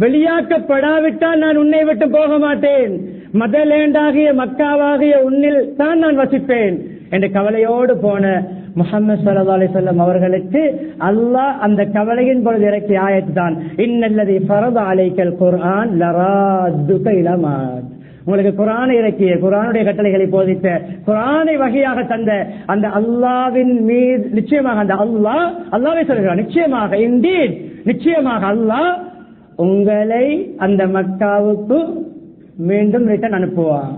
வெளியாக்கப்படாவிட்டால் நான் உன்னை விட்டு போக மாட்டேன். மதலேண்டாகிய மக்காவாகிய உன்னில் தான் நான் வசிப்பேன் என்ற கவலையோடு போன முஹம்மது ஸல்லல்லாஹு அலைஹி வஸல்லம் அவர்களுக்கு அல்லாஹ் அந்த கவலையின் பொழுது இறக்கிய ஆயத்து தான், இன்னல்லதி ஃபரத அலைக்கல் குர்ஆன் லராதுக இலா மாத். உங்களுக்கு குர்ஆனை இறக்கிய, குர்ஆனுடைய கட்டளைகளை போதித்த, குர்ஆனை வகையாக தந்த அந்த அல்லாஹ்வின் மீது நிச்சயமாக அந்த அல்லாஹ்வே சொல்கிறார், நிச்சயமாக இன்டீட், நிச்சயமாக அல்லாஹ் உங்களை அந்த மக்காவுக்கு மீண்டும் ரிட்டர்ன் அனுப்புவார்.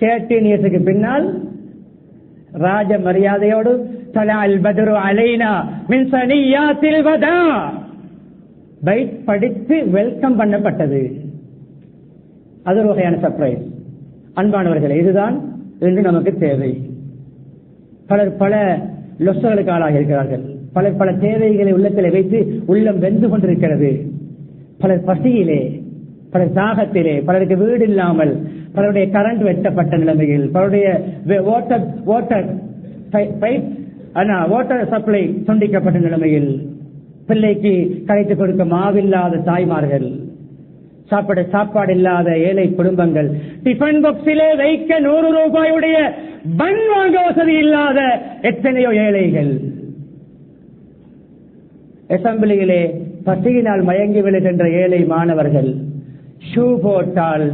13 இயர்ஸுக்கு பின்னால் ராஜ மரியாதையோடு தலஅல் பத்ரு அலைனா மின் சனியாத்தில் வதா பைட் படித்து வெல்கம் பண்ணப்பட்டது. அது ஒரு வகையான சர்ப்ரைஸ். அன்பானவர்களே, இதுதான் இன்று நமக்கு தேவை. பலர் பல லொஸ்களுக்கு ஆளாக இருக்கிறார்கள், பலர் பல தேவைகளை உள்ளத்தில் வைத்து உள்ளம் வெந்து கொண்டிருக்கிறது. பலர் பசியிலே, பலர் தாகத்திலே, பலருக்கு வீடு இல்லாமல், பலருடைய கரண்ட் வெட்டப்பட்ட நிலைமையில், பலருடைய வாட்டர் சப்ளை துண்டிக்கப்பட்ட நிலைமையில், பிள்ளைக்கு கரைத்து கொடுக்க மாவில்லாத தாய்மார்கள், சாப்பாடு இல்லாத ஏழை குடும்பங்கள், டிஃபன் பாக்ஸிலே வைக்க 100 ரூபாயுடைய பன் வாங்க வசதி இல்லாத எத்தனையோ ஏழைகள், அசம்பிளியிலே பசியினால் மயங்கி விழுகின்ற ஏழை மாணவர்கள், ஷூ போட்டால்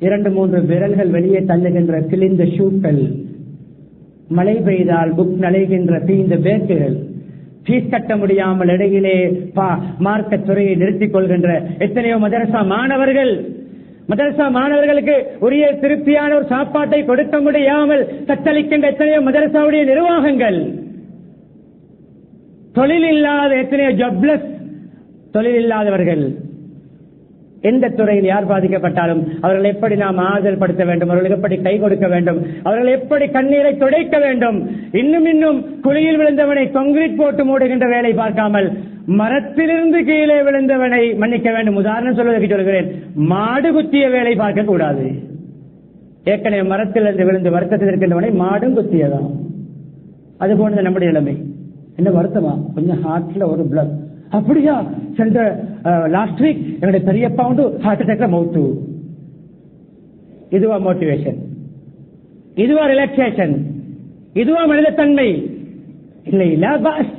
2-3 விரல்கள் வெளியே தள்ளுகின்ற கிழிந்த ஷூக்கள், மழை பெய்தால் புக் நலைகின்ற தீந்த பேக்குகள், ஃபீஸ் கட்ட முடியாமல் இடையிலே மார்க்க துறையை நிறுத்திக் கொள்கின்ற எத்தனையோ மதரசா மாணவர்கள், மதரசா மாணவர்களுக்கு உரிய திருப்தியான ஒரு சாப்பாட்டை கொடுக்க முடியாமல் தத்தளிக்கின்ற எத்தனையோ மதரசாவுடைய நிர்வாகங்கள், தொழில் இல்லாத எத்தனையோ ஜப்லஸ் தொழில் இல்லாதவர்கள். எந்த துறையில் யார் பாதிக்கப்பட்டாலும் அவர்கள் எப்படி நாம் ஆறுதல் படுத்த வேண்டும், அவர்களுக்கு எப்படி கை கொடுக்க வேண்டும், அவர்கள் எப்படி கண்ணீரை துடைக்க வேண்டும். இன்னும் குழியில் விழுந்தவனை கான்கிரீட் போட்டு மூடுகின்ற வேலை பார்க்காமல் மரத்திலிருந்து கீழே விழுந்தவனை மன்னிக்க வேண்டும். உதாரணம் சொல்வதற்கு சொல்கிறேன், மாடு குத்திய வேலை பார்க்க கூடாது. ஏற்கனவே மரத்திலிருந்து விழுந்து வருத்தத்தில் இருக்கின்றவனை மாடும் குத்தியதான். அது போன்ற நம்முடைய நிலைமை. என்ன வருத்தமா, கொஞ்சம் ஹார்ட்ல ஒரு பிளட், அப்படியா சென்ற லாஸ்ட் வீக் என்னுடைய பெரியப்பா வந்து ஹார்ட் அட்டாக்ல மவுத்து. இதுவா மோட்டிவேஷன்? இதுவா ரிலாக்ஸேஷன்? இதுவா மனிதத்தன்மை? இல்லை, லா பாஸ்,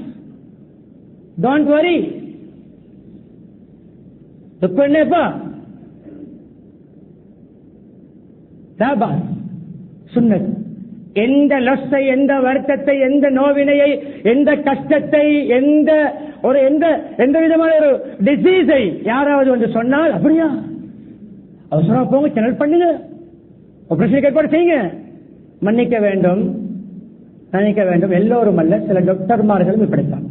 டோன்ட் வரி. துப்பா லா பாஸ் சுன்னத். எந்த லொஸ்ஸை, எந்த வருத்தத்தை, எந்த நோவினையை, எந்த கஷ்டத்தை, எந்த விதமான ஒரு டிசீஸை யாராவது வந்து சொன்னால், அப்படியா அவசரமா போங்க, சேனல் பண்ணுங்க, ஆபரேஷன் ஏற்பாடு செய்யுங்க. மன்னிக்க வேண்டும், நினைக்க வேண்டும். எல்லோரும் அல்ல, சில டாக்டர்மார்களும் இப்படித்தான்.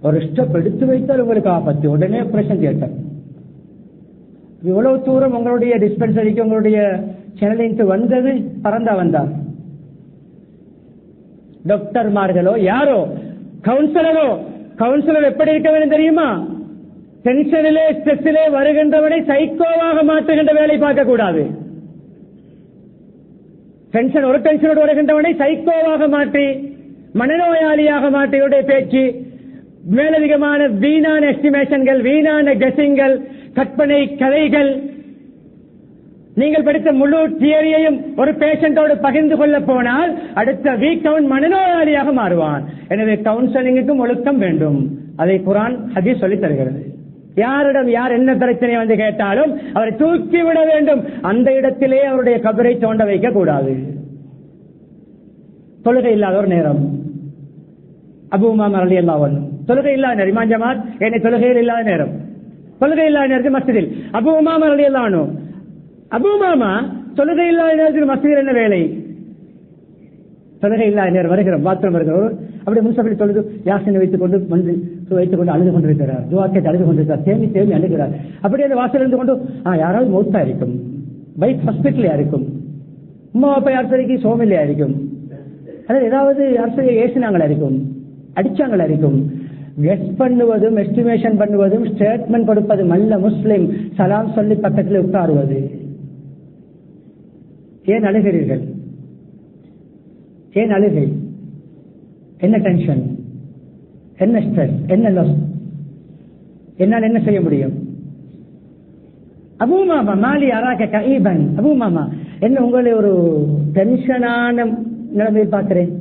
ஒரு ஸ்டெப் எடுத்து வைத்தால் உங்களுக்கு ஆபத்து, உடனே ஆபரேஷன் தியேட்டர். இவ்வளவு தூரம் உங்களுடைய டிஸ்பென்சரிக்கு உங்களுடைய சேனலிங்க்கு வந்தது பறந்தா வந்தார். டாக்டர்மார்களோ யாரோ, கவுன்சிலர் எப்படி இருக்க வேண்டும் தெரியுமா? டென்ஷனிலே ஸ்ட்ரெஸ்ஸிலே வருகின்றவனை சைக்கோவாக மாற்றுகின்ற வேலை பார்க்க கூடாது. ஒரு டென்ஷனோடு வருகின்றவனை சைக்கோவாக மாற்றி, மனநோயாளியாக மாற்றியுடைய பேச்சு, மேலதிகமான வீணான எஸ்டிமேஷன்கள், வீணான கெஸிங்கள், கற்பனை கதைகள். நீங்கள் படித்த முழு தியரியையும் ஒரு பேஷண்டோடு பகிர்ந்து கொள்ள போனால் அடுத்த வீக் அவன் மனநோயாளியாக மாறுவான். எனவே கவுன்சிலிங்குக்கும் ஒழுக்கம் வேண்டும். அதை குர்ஆன் ஹதீஸ் சொல்லித் தருகிறது. யாரிடம் யார் என்ன பிரச்சனை வந்து கேட்டாலும் அவரை தூக்கிவிட வேண்டும். அந்த இடத்திலே அவருடைய கபரை தோண்ட வைக்க கூடாது. தொழுகை இல்லாத ஒரு நேரம், அபூ உமாமா ரலியல்லாஹு அன்ஹு தொழுகை இல்லாத நேரம், இமாம் ஜமாத் என்னை தொழுகையில் இல்லாத நேரம், தொழுகை இல்லாத நேரத்தில் மஸ்ஜிதில் அபூ உமாமா ரலியல்லாஹு அன்ஹு. அபூ உமாமா தொழுகை இல்லாத நேரத்தில் மஸ்ஜிதில் என்ன வேலை? தொழுகை இல்லாத நேரம் வருகிறோம், பாத்ரூம் வருகிறோம், அப்படி முன்சபடி தொழுது யாசினை வைத்துக் கொண்டு அழுது கொண்டிருக்கிறார், துஆ கேட்டு அழுது கொண்டிருக்கிறார், தேம்பி அழுகிறார். அப்படி அந்த வாசல் இருந்து கொண்டு யாராவது மௌத்தா இருக்கும், பைக் ஹாஸ்பிட்டல் இருக்கும், உமா அப்பா யார் சரிக்கு சோமில்லையா இருக்கும், அதாவது ஏதாவது யார் சரி ஏசினாங்களா இருக்கும், அடிச்சாங்களா இருக்கும். கெஸ் பண்ணுவதும் எஸ்டிமேஷன் பண்ணுவதும் ஸ்டேட்மெண்ட் கொடுப்பதும் அல்ல முஸ்லிம். சலாம் சொல்லி பக்கத்தில் உட்காருவது. ஏன் அழுகிறீர்கள்? ஏன் அழுகை? என்ன டென்ஷன், என்ன ஸ்ட்ரெஸ், என்ன லாஸ்? என்னால் என்ன செய்ய முடியும்? அபூ மாமா மாலி அராக கஈபன். அபூ மாமா என்ன உங்களை ஒரு டென்ஷனான நிலைமையில் பார்க்கிறேன்,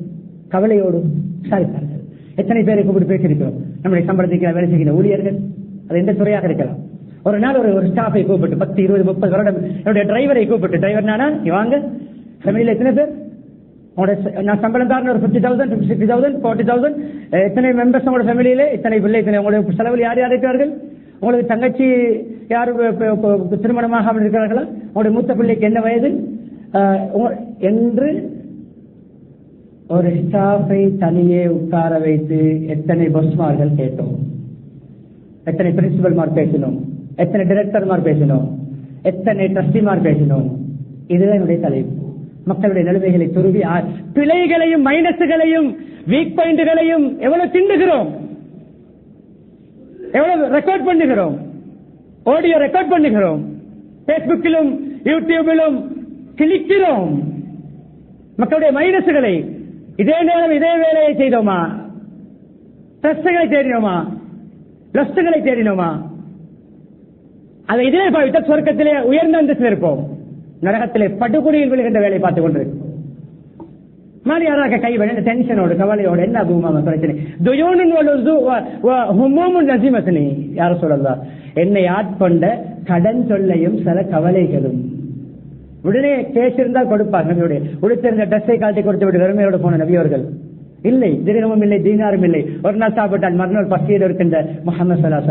கவலையோடு விசாரித்தார்கள். எத்தனை பேரை கூப்பிட்டு பேசியிருக்கிறோம். நம்முடைய சம்பளத்துக்கு வேலை செய்கிற ஊழியர்கள், அது எந்த துறையாக இருக்கலாம். ஒரு நாள் ஒரு ஸ்டாஃபை கூப்பிட்டு 10, 20, 30 வருடம் என்னுடைய டிரைவரை கூப்பிட்டு, டிரைவர் நானா வாங்க, ஃபேமிலியில் எத்தனை பேர், நான் சம்பளம் தாரண ஒரு 50,000, 60,000, 40,000, எத்தனை மெம்பர்ஸ் உங்களோட ஃபேமிலியில, இத்தனை பிள்ளை, இத்தனை உங்களுடைய செலவில் யார் யார் இருக்கிறார்கள், உங்களுக்கு தங்கச்சி யார் திருமணமாக இருக்கிறார்களா, உங்களுடைய மூத்த பிள்ளைக்கு என்ன வயது என்று ஒரு ஸ்டாஃபை தனியே உட்கார வைத்து எத்தனை பஸ்மார்கள் கேட்டோம், எத்தனை பிரின்சிபல்மார் பேசினோம், எத்தனை டிரெக்டர்மார் பேசினோம், எத்தனை ட்ரஸ்டிமார் பேசினோம். இதுதான் என்னுடைய தலைப்பு. மக்களுடைய நிலைமைகளை துருவி பிழைகளையும் மைனஸுகளையும் வீக் பாயிண்ட்களையும் எவ்வளவு திண்டுகிறோம், எவ்வளவு ரெக்கார்ட் பண்ணுகிறோம், ஆடியோ ரெக்கார்ட் பண்ணுகிறோம், பேஸ்புக்கிலும் யூடியூபிலும் கிளிக்கிறோம் மக்களுடைய மைனஸுகளை. இதே நேரம் இதே வேலையை செய்தோமா? ட்ரஸ்டுகளை தேடினோமா? லஸ்டுகளை தேடினோமா? அதை இதே பாவித்த சொர்க்கத்திலே உயர்ந்த அந்தஸ்தில் இருப்போம், நரகத்திலே படுகொலியில் விழுகின்ற வேலை பார்த்துக் கொண்டிருக்கும். மாறியாராக கைவிட டென்ஷனோடு கவலையோடு என்ன அபூ உமாமா பிரச்சனை? யார சொல்லலாம், என்னை ஆட்கொண்ட கடன் சொல்லையும் சில கவலைகளும். உடனே கேஸ் இருந்தால் கொடுப்பார். நபியுடைய உடுத்திருந்த ட்ரெஸ்ஸை காட்டி கொடுத்து விட்டு வெறுமையோடு போன நபியவர்கள் இல்லை, திரகமும் இல்லை, தீனாரும் இல்லை. ஒரு நாள் சாப்பிட்டால் மறுநாள் பசியில் இருக்கின்ற முஹம்மது ஸல்லல்லாஹு அலைஹி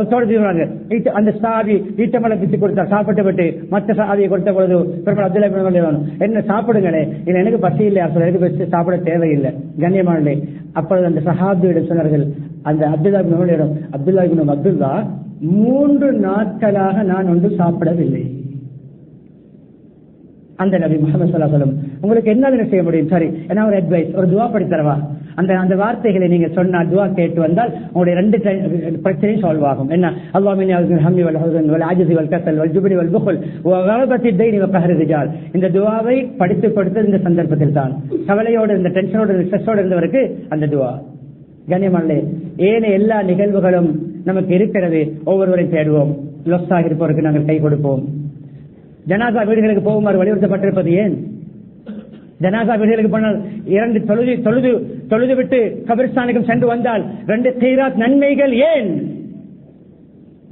வஸல்லம் அந்த சாவி ஈட்டமலை பிச்சு கொடுத்தார். சாப்பிட்டு விட்டு மற்ற சாவியை கொடுத்த பொழுது பெருமாள் அப்துல்லாஹ் இப்னு உமர் என்ன சாப்பிடுங்களே, இல்லை எனக்கு பசி இல்லை, எனக்கு பசி சாப்பிட தேவையில்லை கண்ணியமானே. அப்பொழுது அந்த சஹாபியிடம் சொன்னார்கள், அந்த அப்துல்லாஹ் இப்னு உமரிடம், அப்துல்லாஹ் இப்னு அப்துல்லாஹ் 3 நாட்களாக நான் ஒன்று சாப்பிடவில்லை. அந்த நபி முஹம்மது ஸல்லல்லாஹு அலைஹி வஸல்லம் உங்களுக்கு என்ன செய்ய முடியும்? சரி, என்ன ஒரு அட்வைஸ், ஒரு துஆ படி தரவா? அந்த வார்த்தைகளை நீங்க சொன்னால் துவா கேட்டு வந்தால் உங்களுடைய 2 பிரச்சனையும் சால்வ் ஆகும். என்ன? அல்லாஹ்வின் ஹம்மி வல் ஹுஸன் வல் அஜ்ஸி வல் கஸல் வல் ஜுப்னி வல் புக்ல் வ கலபத்தி தைனி வ கஹ்ரி ரிஜால். இந்த துவாவை படித்து கொடுத்தது இந்த சந்தர்ப்பத்தில் தான். கவலையோடு இந்த டென்ஷனோடு ஸ்ட்ரெஸ்ஸோடு இருந்தவருக்கு அந்த துவா. கண்ணியமானே, ஏனைய எல்லா நிகழ்வுகளும் நமக்கு இருக்கிறது. ஒவ்வொருவரையும் தேடுவோம். லொஸ்ஸாக இருப்பவருக்கு நாங்கள் கை கொடுப்போம். ஜனாசா வீடுகளுக்கு போகுமாறு வலியுறுத்தப்பட்டிருப்பது ஏன்? ஜனாசா வீடுகளுக்கு போனால் 2 தொழுது விட்டு கபிரிஸ்தானுக்கும் சென்று வந்தால் 2 கீராத் நன்மைகள் ஏன்?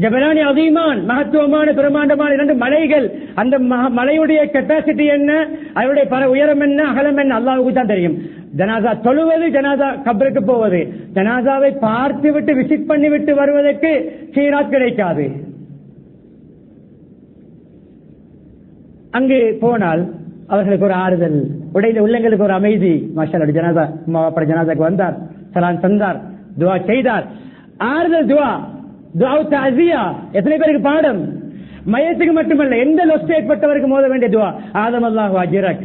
ஜபலானி அதீமான், மகத்துவமான பிரமாண்டமான 2 மலைகள். அந்த மலையுடைய கெப்பாசிட்டி என்ன, அதனுடைய உயரம் என்ன, அகலம் என்ன, அல்லாஹ்வுக்கு தான் தெரியும். ஜனாசா தொழுவது, ஜனாசா கபருக்கு போவது, ஜனாசாவை பார்த்து விட்டு விசிட் பண்ணி விட்டு வருவதற்கு கீராத் கிடைக்காது. அங்கு போனால் அவர்களுக்கு ஒரு ஆறுதல், உடையில உள்ளங்களுக்கு ஒரு அமைதி. மாஷா ஜனாசா ஜனாசாக்கு வந்தார், சலான் தந்தார், துவா செய்தார். ஆறுதல் துவா, எத்தனை பேருக்கு பாடம்? மையத்துக்கு மட்டுமல்ல, எந்த லொஸ்ட் ஏற்பட்டவருக்கு மோத வேண்டிய துவா. ஆதம் அல்லாஹு அஜ்ரக்,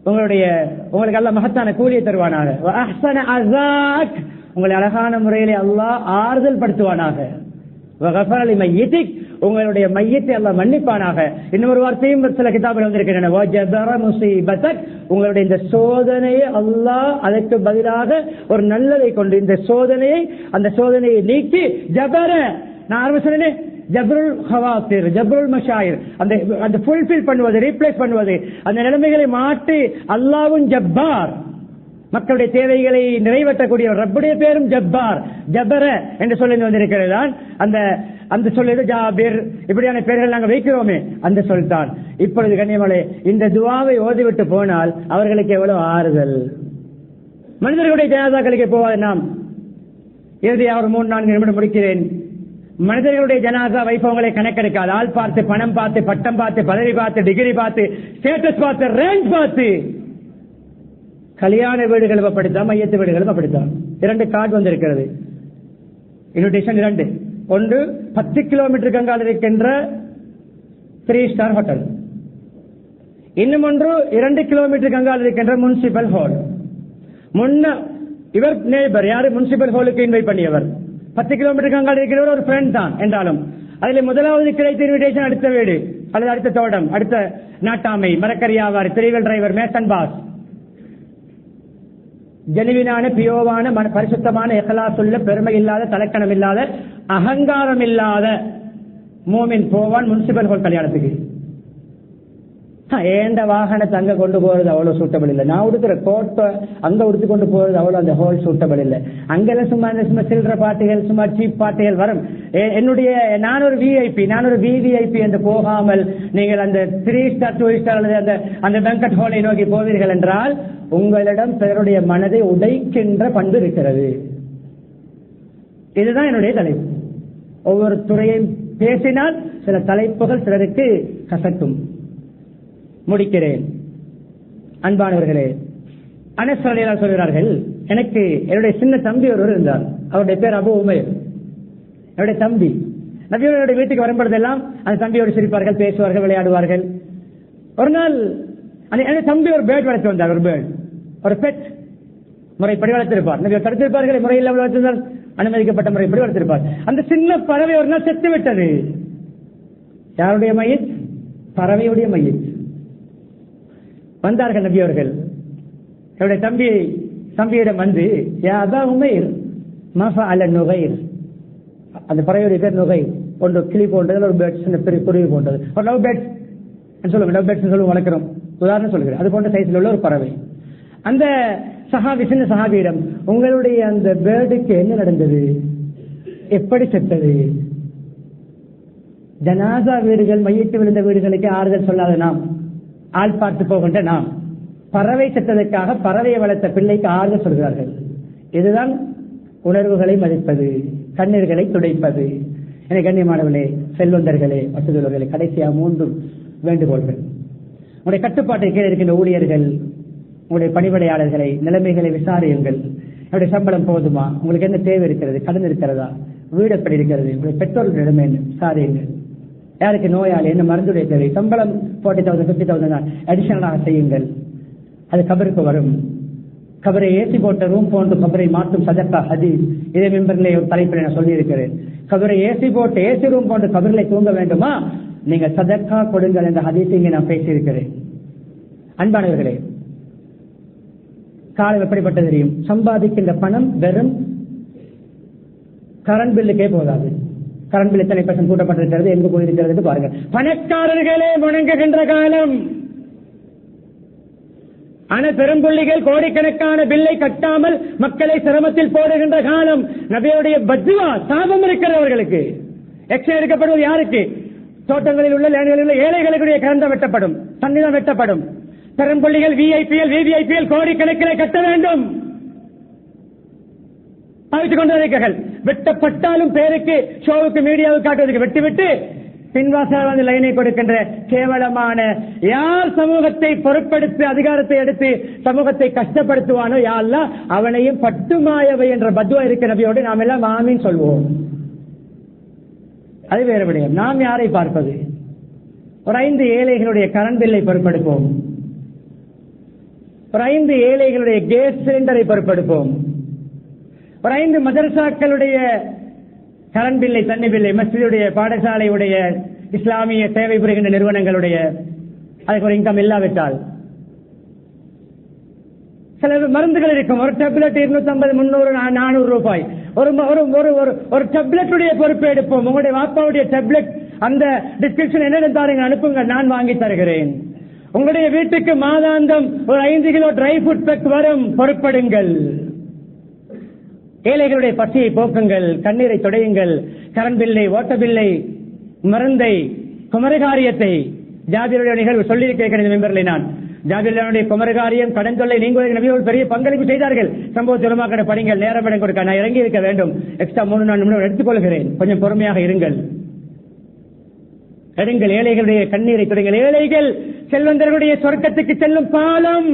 உங்களுக்கு அல்லாஹ் மகத்தான கூலியை தருவானாக. அஹ்ஸன அஸாக், உங்களை அழகான முறையிலே அல்லாஹ் ஆறுதல் படுத்துவானாக. வகஃபர லிமையிதிக், உங்களுடைய மையத்தை அல்லாஹ் மன்னிப்பானாக. இன்னொரு வார்த்தையும் சில கிதாபில் வந்திருக்கின்றன, வஜபர முஸீபதக், உங்களுடைய இந்த சோதனையை அல்லாஹ் அதற்கு பதிலாக ஒரு நல்லதை கொண்டு இந்த சோதனையை, அந்த சோதனையை நீக்கி ஜபர, நான் ஆரம்ப சொன்னேன், ஜப்ருல் ஹவாத்திர், ஜப்ருல் மஷாயிர், அந்த ஃபுல்ஃபில் பண்ணுவது, ரீப்ளேஸ் பண்ணுவது, அந்த நிலைமைகளை மாற்றி. அல்லாஹ்வும் ஜப்பார், மக்களுடைய தேவைகளை நிறைவேற்றக்கூடிய ரப்புடைய பேரும் ஜப்பார். ஜபர என்று சொல்லி வந்திருக்கிறது. அந்த சொல்ல ஜாபிர், இப்படியான பெயர்கள் நாங்கள் வைக்கிறோமே, அந்த சொல் தான். இப்பொழுது கண்ணியமலே, இந்த துவாவை ஓதிவிட்டு போனால் அவர்களுக்கு எவ்வளவு ஆறுதல். மனிதர்களுடைய ஜனாதாக்களுக்கு போவாது. நாம் இறுதியாக ஒரு 3-4 நிமிடம் முடிக்கிறேன். மனிதர்களுடைய ஜனாதா வைபவங்களை கணக்கெடுக்காது. ஆள் பார்த்து, பணம் பார்த்து, பட்டம் பார்த்து, பதவி பார்த்து, டிகிரி பார்த்து, ஸ்டேட்டஸ் பார்த்து, ரேங்க் பார்த்து. கல்யாண வீடுகளும் அப்படித்தான், மையத்து வீடுகளும் அப்படித்தான். 2 கார்டு வந்திருக்கிறது, இன்விடேஷன் 2. ஒன்று 10 கிலோமீட்டருக்கு அங்கால் இருக்கின்ற 3 ஸ்டார் ஹோட்டல், இன்னும் ஒன்று 2 கிலோமீட்டருக்கு அங்கால் இருக்கின்ற முனிசிபல் ஹால். இவர் நேபர், யாரு முனிசிபல் ஹாலுக்கு இன்வைட் பண்ணியவர். 10 கிலோமீட்டருக்கு அங்கால் இருக்கிறவர் ஒரு ஃப்ரெண்ட் தான் என்றாலும், அதில் முதலாவது கிடைத்த இன்விடேஷன் அடுத்த வீடு அல்லது அடுத்த தோட்டம், அடுத்த நாட்டாமை, மரக்கறி வியாபாரி, திரைவல் டிரைவர், மேசன் பாஸ். ஜெனுவினான, பியோவான, பரிசுத்தமான, இஹ்லாசுள்ள, பெருமை இல்லாத, தலக்கணம் இல்லாத, அகங்காரம் இல்லாத மோமின் போவான் முனிசிபல் ஹால் கல்யாணத்துக்கு. ஏண்ட வாகனத்தை அங்க கொண்டு போறது அவ்வளவு சூட்டபிள் இல்லை. நான் உடுக்கிற கோட்டை அங்க உடுத்து கொண்டு போறது அவ்வளவு அந்த ஹோல் சூட்டபிள் இல்லை. அங்கெல்லாம் சும்மா சில்லற பாட்டுகள், சும்மா சீப் பாட்டுகள் வரும். நான் ஒரு விஐபி, நான் ஒரு விவிஐபி என்று போகாமல் நீங்கள் அந்த 3 ஸ்டார் 2 ஸ்டார் அல்லது அந்த பேங்கட் ஹாலை நோக்கி போவீர்கள் என்றால் உங்களிடம் பிறருடைய மனதை உடைக்கின்ற பண்பு இருக்கிறது. இதுதான் என்னுடைய தலைப்பு. ஒவ்வொரு துறையையும் பேசினால் சில தலைப்புகள் சிலருக்கு கசட்டும். முடிக்கிறேன். அன்பானவர்களே, அனஸ் ரலியல்லாஹு சொல்கிறார்கள், எனக்கு என்னுடைய சின்ன தம்பி ஒருவர் இருந்தார். அவருடைய பேர் அபு உமைர். என்னுடைய தம்பி நபியோட வீட்டுக்கு வரும்பொழுதெல்லாம் அந்த தம்பியோடு சிரிப்பார்கள், பேசுவார்கள், விளையாடுவார்கள். ஒரு நாள் என்னுடைய தம்பி ஒரு பேர்ட் வளர்த்து வந்தார். ஒரு பெட் முறைப்படி வளர்த்திருப்பார். நபியை தடுத்திருப்பார்கள், முறையில் வளர்த்திருந்தால் அனுமதிக்கப்பட்ட முறைப்படி வளர்த்திருப்பார். அந்த சின்ன பறவை ஒரு நாள் செத்து விட்டது. யாருடைய மையத்? பறவையுடைய மையத். வந்தார்கள் நபி அவர்கள். என்னுடைய தம்பியிடம் வந்து, யா அபா உமைர் மாஃபா அல நுகைர், அந்த பறவையுடைய பேர் நுகைர், ஒன்று கிளி போன்றது, ஒரு பேர்ட்ஸ், பெரிய குருவி போன்றது, ஒரு லவ் பேர்ட்ஸ் சொல்லுங்க, லவ் பேர்ட்ஸ் சொல்லுவோம், வளர்க்கிறோம், உதாரணம் சொல்லுகிறேன், அது போன்ற சைஸ்ல உள்ள ஒரு பறவை. அந்த சின்ன சஹாபியிடம், உங்களுடைய அந்த பேர்டுக்கு என்ன நடந்தது, எப்படி செத்தது? ஜனாசா வீடுகள், மையத்து விழுந்த வீடுகளுக்கு ஆறுதல் சொல்லாத நாம், ஆள் பார்த்து போகின்ற நாம், பறவை செத்ததற்காக பறவையை வளர்த்த பிள்ளைக்கு ஆறுதல் சொல்கிறார்கள். இதுதான் உணர்வுகளை மதிப்பது, கண்ணீர்களை துடைப்பது. என கண்ணியமானவர்களே, செல்வந்தர்களே, வசதியுள்ளவர்களே, கடைசியாக 3 வேண்டுகோள்கள். உங்களுடைய கட்டுப்பாட்டை கீழே இருக்கின்ற ஊழியர்கள், உங்களுடைய பணிபடையாளர்களை, நிலைமைகளை விசாரியுங்கள். என்னுடைய சம்பளம் போதுமா, உங்களுக்கு என்ன தேவை இருக்கிறது, கடன் இருக்கிறதா, வீடு எப்படி இருக்கிறது, உங்களுடைய பெற்றோர்கள் நிலைமை என்ன விசாரியுங்கள். யாருக்கு நோயாளி, என்ன மருந்துடைய தேவை, சம்பளம் 40,000 50,000 தான் அடிஷனலாக செய்யுங்கள். அது கபருக்கு வரும். கபரை ஏசி போட்ட ரூம் போன்று கபரை மாற்றும் சதக்கா ஹதீஸ். இதே மெம்பரிலே ஒரு தலைப்பில் நான் சொல்லி இருக்கிறேன். கபரை ஏசி போட்டு ஏசி ரூம் போன்று கபரிலே தூங்க வேண்டுமா, நீங்க சதக்கா கொடுங்கள் என்ற ஹதீஸை இங்கே நான் பேசியிருக்கிறேன். அன்பானவர்களே, காலம் எப்படிப்பட்ட தெரியும்? சம்பாதிக்கின்ற பணம் வெறும் கரண்ட் பில்லுக்கே போதாது. கரண்ட் பில் எத்தனை % கூட்டப்பட்டிருக்கிறது, எங்கு போயிருக்கிறது பாருங்கள். பணக்காரர்களே முணங்குகின்ற காலம். ஆனால் பெரும்புள்ளிகள் கோடிக்கணக்கான பில்லை கட்டாமல் மக்களை சிரமத்தில் போடுகின்ற காலம். நபியுடைய பத்வா சாபம் இருக்கிறவர்களுக்கு. எக்ஸ்ரே எடுக்கப்படுவது யாருக்கு? தோட்டங்களில் உள்ள லேண்ட்களில் உள்ள ஏழைகளுடைய கரண்ட் வெட்டப்படும், தண்ணீர் வெட்டப்படும். பெரும்புள்ளிகள் விஐபிஎல் விவிஐபிஎல் கோடிக்கணக்கில் கட்ட வேண்டும். பாவித்துக் கொண்டிருக்கிறார்கள். வெட்டப்பட்டாலும் பேருக்கு ஷோவுக்கு மீடியாவுக்கு காட்டுவதற்கு வெட்டிவிட்டு பின்வாசல் வந்து லைனை கொடுக்கின்ற கேவலமான யார் சமூகத்தை பொருட்படுத்தி அதிகாரத்தை எடுத்து சமூகத்தை கஷ்டப்படுத்துவானோ யா அல்லாஹ் அவனையும் பட்டுமாயவை என்ற பத்வா இருக்க நபியோடு நாம் எல்லாம் ஆமீன் சொல்வோம். அது வேறு விடயம். நாம் யாரை பார்ப்பது? ஒரு 5 ஏழைகளுடைய கரண்ட் பில்லை பொறுப்பெடுப்போம். ஒரு 5 ஏழைகளுடைய கேஸ் சிலிண்டரை பொறுப்பெடுப்போம். ஒரு 5 மதரசாக்களுடைய கரண்ட் பில்லை, தண்ணி பில்லை, மஸ்ஜிதுடைய, பாடசாலையுடைய, இஸ்லாமிய சேவை புரிகின்ற நிறுவனங்களுடைய அதுக்கு ஒரு இன்கம் இல்லாவிட்டால் சில மருந்துகள் இருக்கும். ஒரு டேப்லெட் 250, 300, 400 ரூபாய். ஒரு டேப்லெட்டுடைய பொறுப்பை எடுப்போம். உங்களுடைய வாப்பாவுடைய டேப்லெட் அந்த டிஸ்கிரிப்ஷன் என்ன தாருங்க, அனுப்புங்க, நான் வாங்கி தருகிறேன். உங்களுடைய வீட்டுக்கு மாதாந்தம் ஒரு 5 கிலோ ட்ரை ஃபுட் பேக் வரும், பொறுப்படுங்கள். ஏழைகளுடைய பசியை போக்குங்கள், கண்ணீரை தொடையுங்கள். கரண்ட் பில்லை, ஓட்ட பில்லை, மருந்தை, குமரகாரியத்தை ஜாபிருடைய நிகழ்வு சொல்லி கேட்கிறேன் மெம்பர்களை. நான் ஜாபிருடைய குமரகாரியம், கடன் தொல்லை நீங்குவதற்கு நபிகள் பெரிய பங்களிப்பு செய்தார்கள். சம்பவ உலமாக்களை படிங்கள், நேரம் இடம் கொடுக்க நான் இறங்கி இருக்க வேண்டும். எக்ஸ்ட்ரா 3-4 நிமிடம் எடுத்துக்கொள்கிறேன். கொஞ்சம் பொறுமையாக இருங்கள். எடுங்கள், ஏழைகளுடைய கண்ணீரை தொடைங்கள். ஏழைகள் செல்வந்தர்களுடைய சொர்க்கத்துக்கு செல்லும் பாலம்.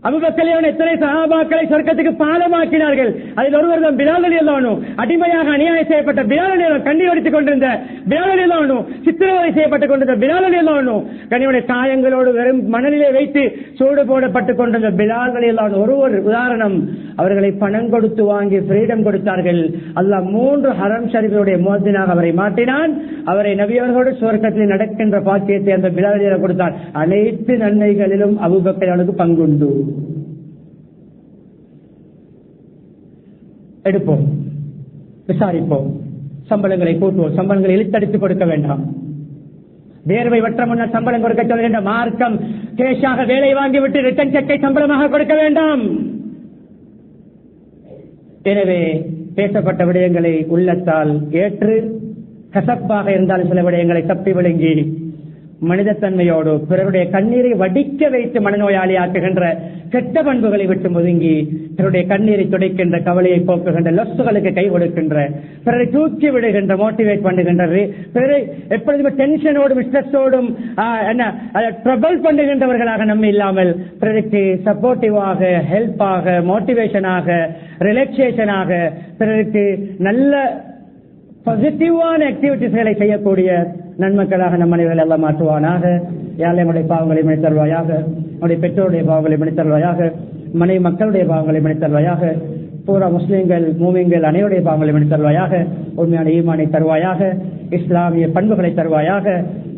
அபூபக்கர் எத்தனை சஹாபாக்களை சொர்க்கத்துக்கு பாலமாக்கினார்கள். அதில் ஒருவர் தான் பிலால் ரலியல்லாஹு அன்ஹு. அடிமையாக அநியாயம் செய்யப்பட்ட பிலால் ரலியல்லாஹு அன்ஹு, கண்ணீர் வடித்துக் கொண்டிருந்த பிலால் ரலியல்லாஹு அன்ஹு, சித்திரவதை செய்யப்பட்டுக் கொண்டிருந்த பிலால் ரலியல்லாஹு அன்ஹு, கண்ணியுடைய காயங்களோடு வெறும் மணலிலே வைத்து சூடு போடப்பட்டுக் கொண்டிருந்த பிலால் ரலியல்லாஹு அன்ஹு ஒரு உதாரணம். அவர்களை பணம் கொடுத்து வாங்கி ஃப்ரீடம் கொடுத்தார்கள். அல்லாஹ் 3 ஹரம் ஷரீஃபுடைய முஅத்தினாக அவரை மாற்றினான். அவரை நபியவர்களோடு சுவர்க்கத்தில் நடக்கின்ற பாக்கியத்தை அந்த பிலால் ரலியல்லாஹு அன்ஹு கொடுத்தார். அனைத்து நன்மைகளிலும் அபூபக்கர் அவனுக்கு பங்குண்டு. எடுப்போம், விசாரிப்போம், சம்பளங்களை கூட்டுவோம். சம்பளங்களை இழுத்தடித்து கொடுக்க வேண்டாம். வேர்வை வற்ற முன்னர் சம்பளம் கொடுக்க சொல்கின்ற மார்க்கம். கேஷாக வேலை வாங்கிவிட்டு ரிட்டன் செக்கை சம்பளமாக கொடுக்க வேண்டாம். எனவே பேசப்பட்ட விடயங்களை உள்ளத்தால் ஏற்று, கசப்பாக இருந்தாலும் சில விடயங்களை தப்பி விழுங்கி மனிதத்தன்மையோடு பிறருடைய கண்ணீரை வடிக்க வைத்து மனநோயாளி ஆக்குகின்ற கெட்ட பண்புகளை விட்டு ஒதுங்கி பிறருடைய கண்ணீரை துடைக்கின்ற, கவலையை போக்குகின்ற, லொஸ்துகளுக்கு கை கொடுக்கின்ற, பிறரை தூக்கி விடுகின்ற, மோட்டிவேட் பண்ணுகின்ற, பிறரை எப்பொழுதுமே டென்ஷனோடும் ஸ்ட்ரெஸ்ஸோடும் ட்ரபிள் பண்ணுகின்றவர்களாக நம்ம இல்லாமல் பிறருக்கு சப்போர்ட்டிவாக, ஹெல்ப்பாக, மோட்டிவேஷனாக, ரிலாக்ஸேஷனாக, பிறருக்கு நல்ல பாசிட்டிவான ஆக்டிவிட்டிஸ்களை செய்யக்கூடிய நன்மக்களாக நம் மனிதர்கள் எல்லாம் மாற்றுவானாக. யாழையுடைய பாவங்களை மன்னித்தருள்வாயாக. நம்முடைய பெற்றோருடைய பாவங்களை மன்னித்தருள்வாயாக. மனைவி மக்களுடைய பாவங்களை மன்னித்தருள்வாயாக. பூரா முஸ்லிம்கள், மூமின்கள் அனைவருடைய பாவங்களை மன்னித்தருள்வாயாக. உண்மையான ஈமானை தருவாயாக. இஸ்லாமிய பண்புகளை தருவாயாக.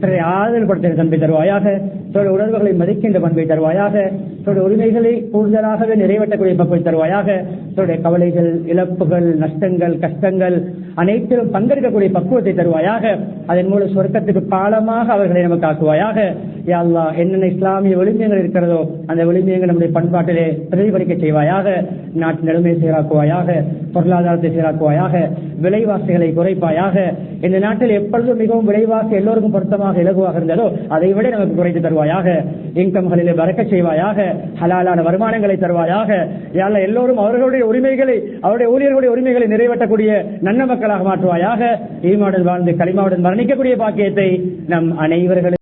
பிறரை ஆதரவு படுத்த பண்பை தருவாயாக. தன்னுடைய உணர்வுகளை மதிக்கின்ற பண்பை தருவாயாக. தன்னுடைய உரிமைகளை கூடுதலாகவே நிறைவேற்றக்கூடிய பண்பை தருவாயாக. தன்னுடைய கவலைகள், இழப்புகள், நஷ்டங்கள், கஷ்டங்கள் அனைத்திலும் பங்கெடுக்கக்கூடிய பக்குவத்தை தருவாயாக. அதன் மூலம் சொர்க்கத்துக்கு பாலமாக அவர்களை நமக்கு ஆக்குவாயாக. யா அல்லாஹ், என்னென்ன இஸ்லாமிய ஒளிமியங்கள் இருக்கிறதோ அந்த ஒளிமியங்கள் நம்முடைய பண்பாட்டிலே பிரதிபலிக்க செய்வாயாக. நாட்டின் நிலைமையை சீராக்குவாயாக. பொருளாதாரத்தை சீராக்குவாயாக. விலைவாசிகளை குறைப்பாயாக. இந்த நாட்டில் எப்பொழுதும் மிகவும் விலைவாசி எல்லோருக்கும் பொருத்தமாக இலகுவாக இருந்ததோ அதை விட நமக்கு குறைத்து தருவாயாக. இன்கம்களிலே பறக்க செய்வாயாக. ஹலாலான வருமானங்களை தருவாயாக. யா அல்லாஹ், எல்லோரும் அவர்களுடைய உரிமைகளை, அவருடைய ஊழியர்களுடைய உரிமைகளை நிறைவேற்றக்கூடிய நல்ல மக்களாக மாற்றுவாயாக. ஈமாவுடன் வாழ்ந்து களிமாவுடன் மரணிக்கக்கூடிய பாக்கியத்தை நம் அனைவர்களும்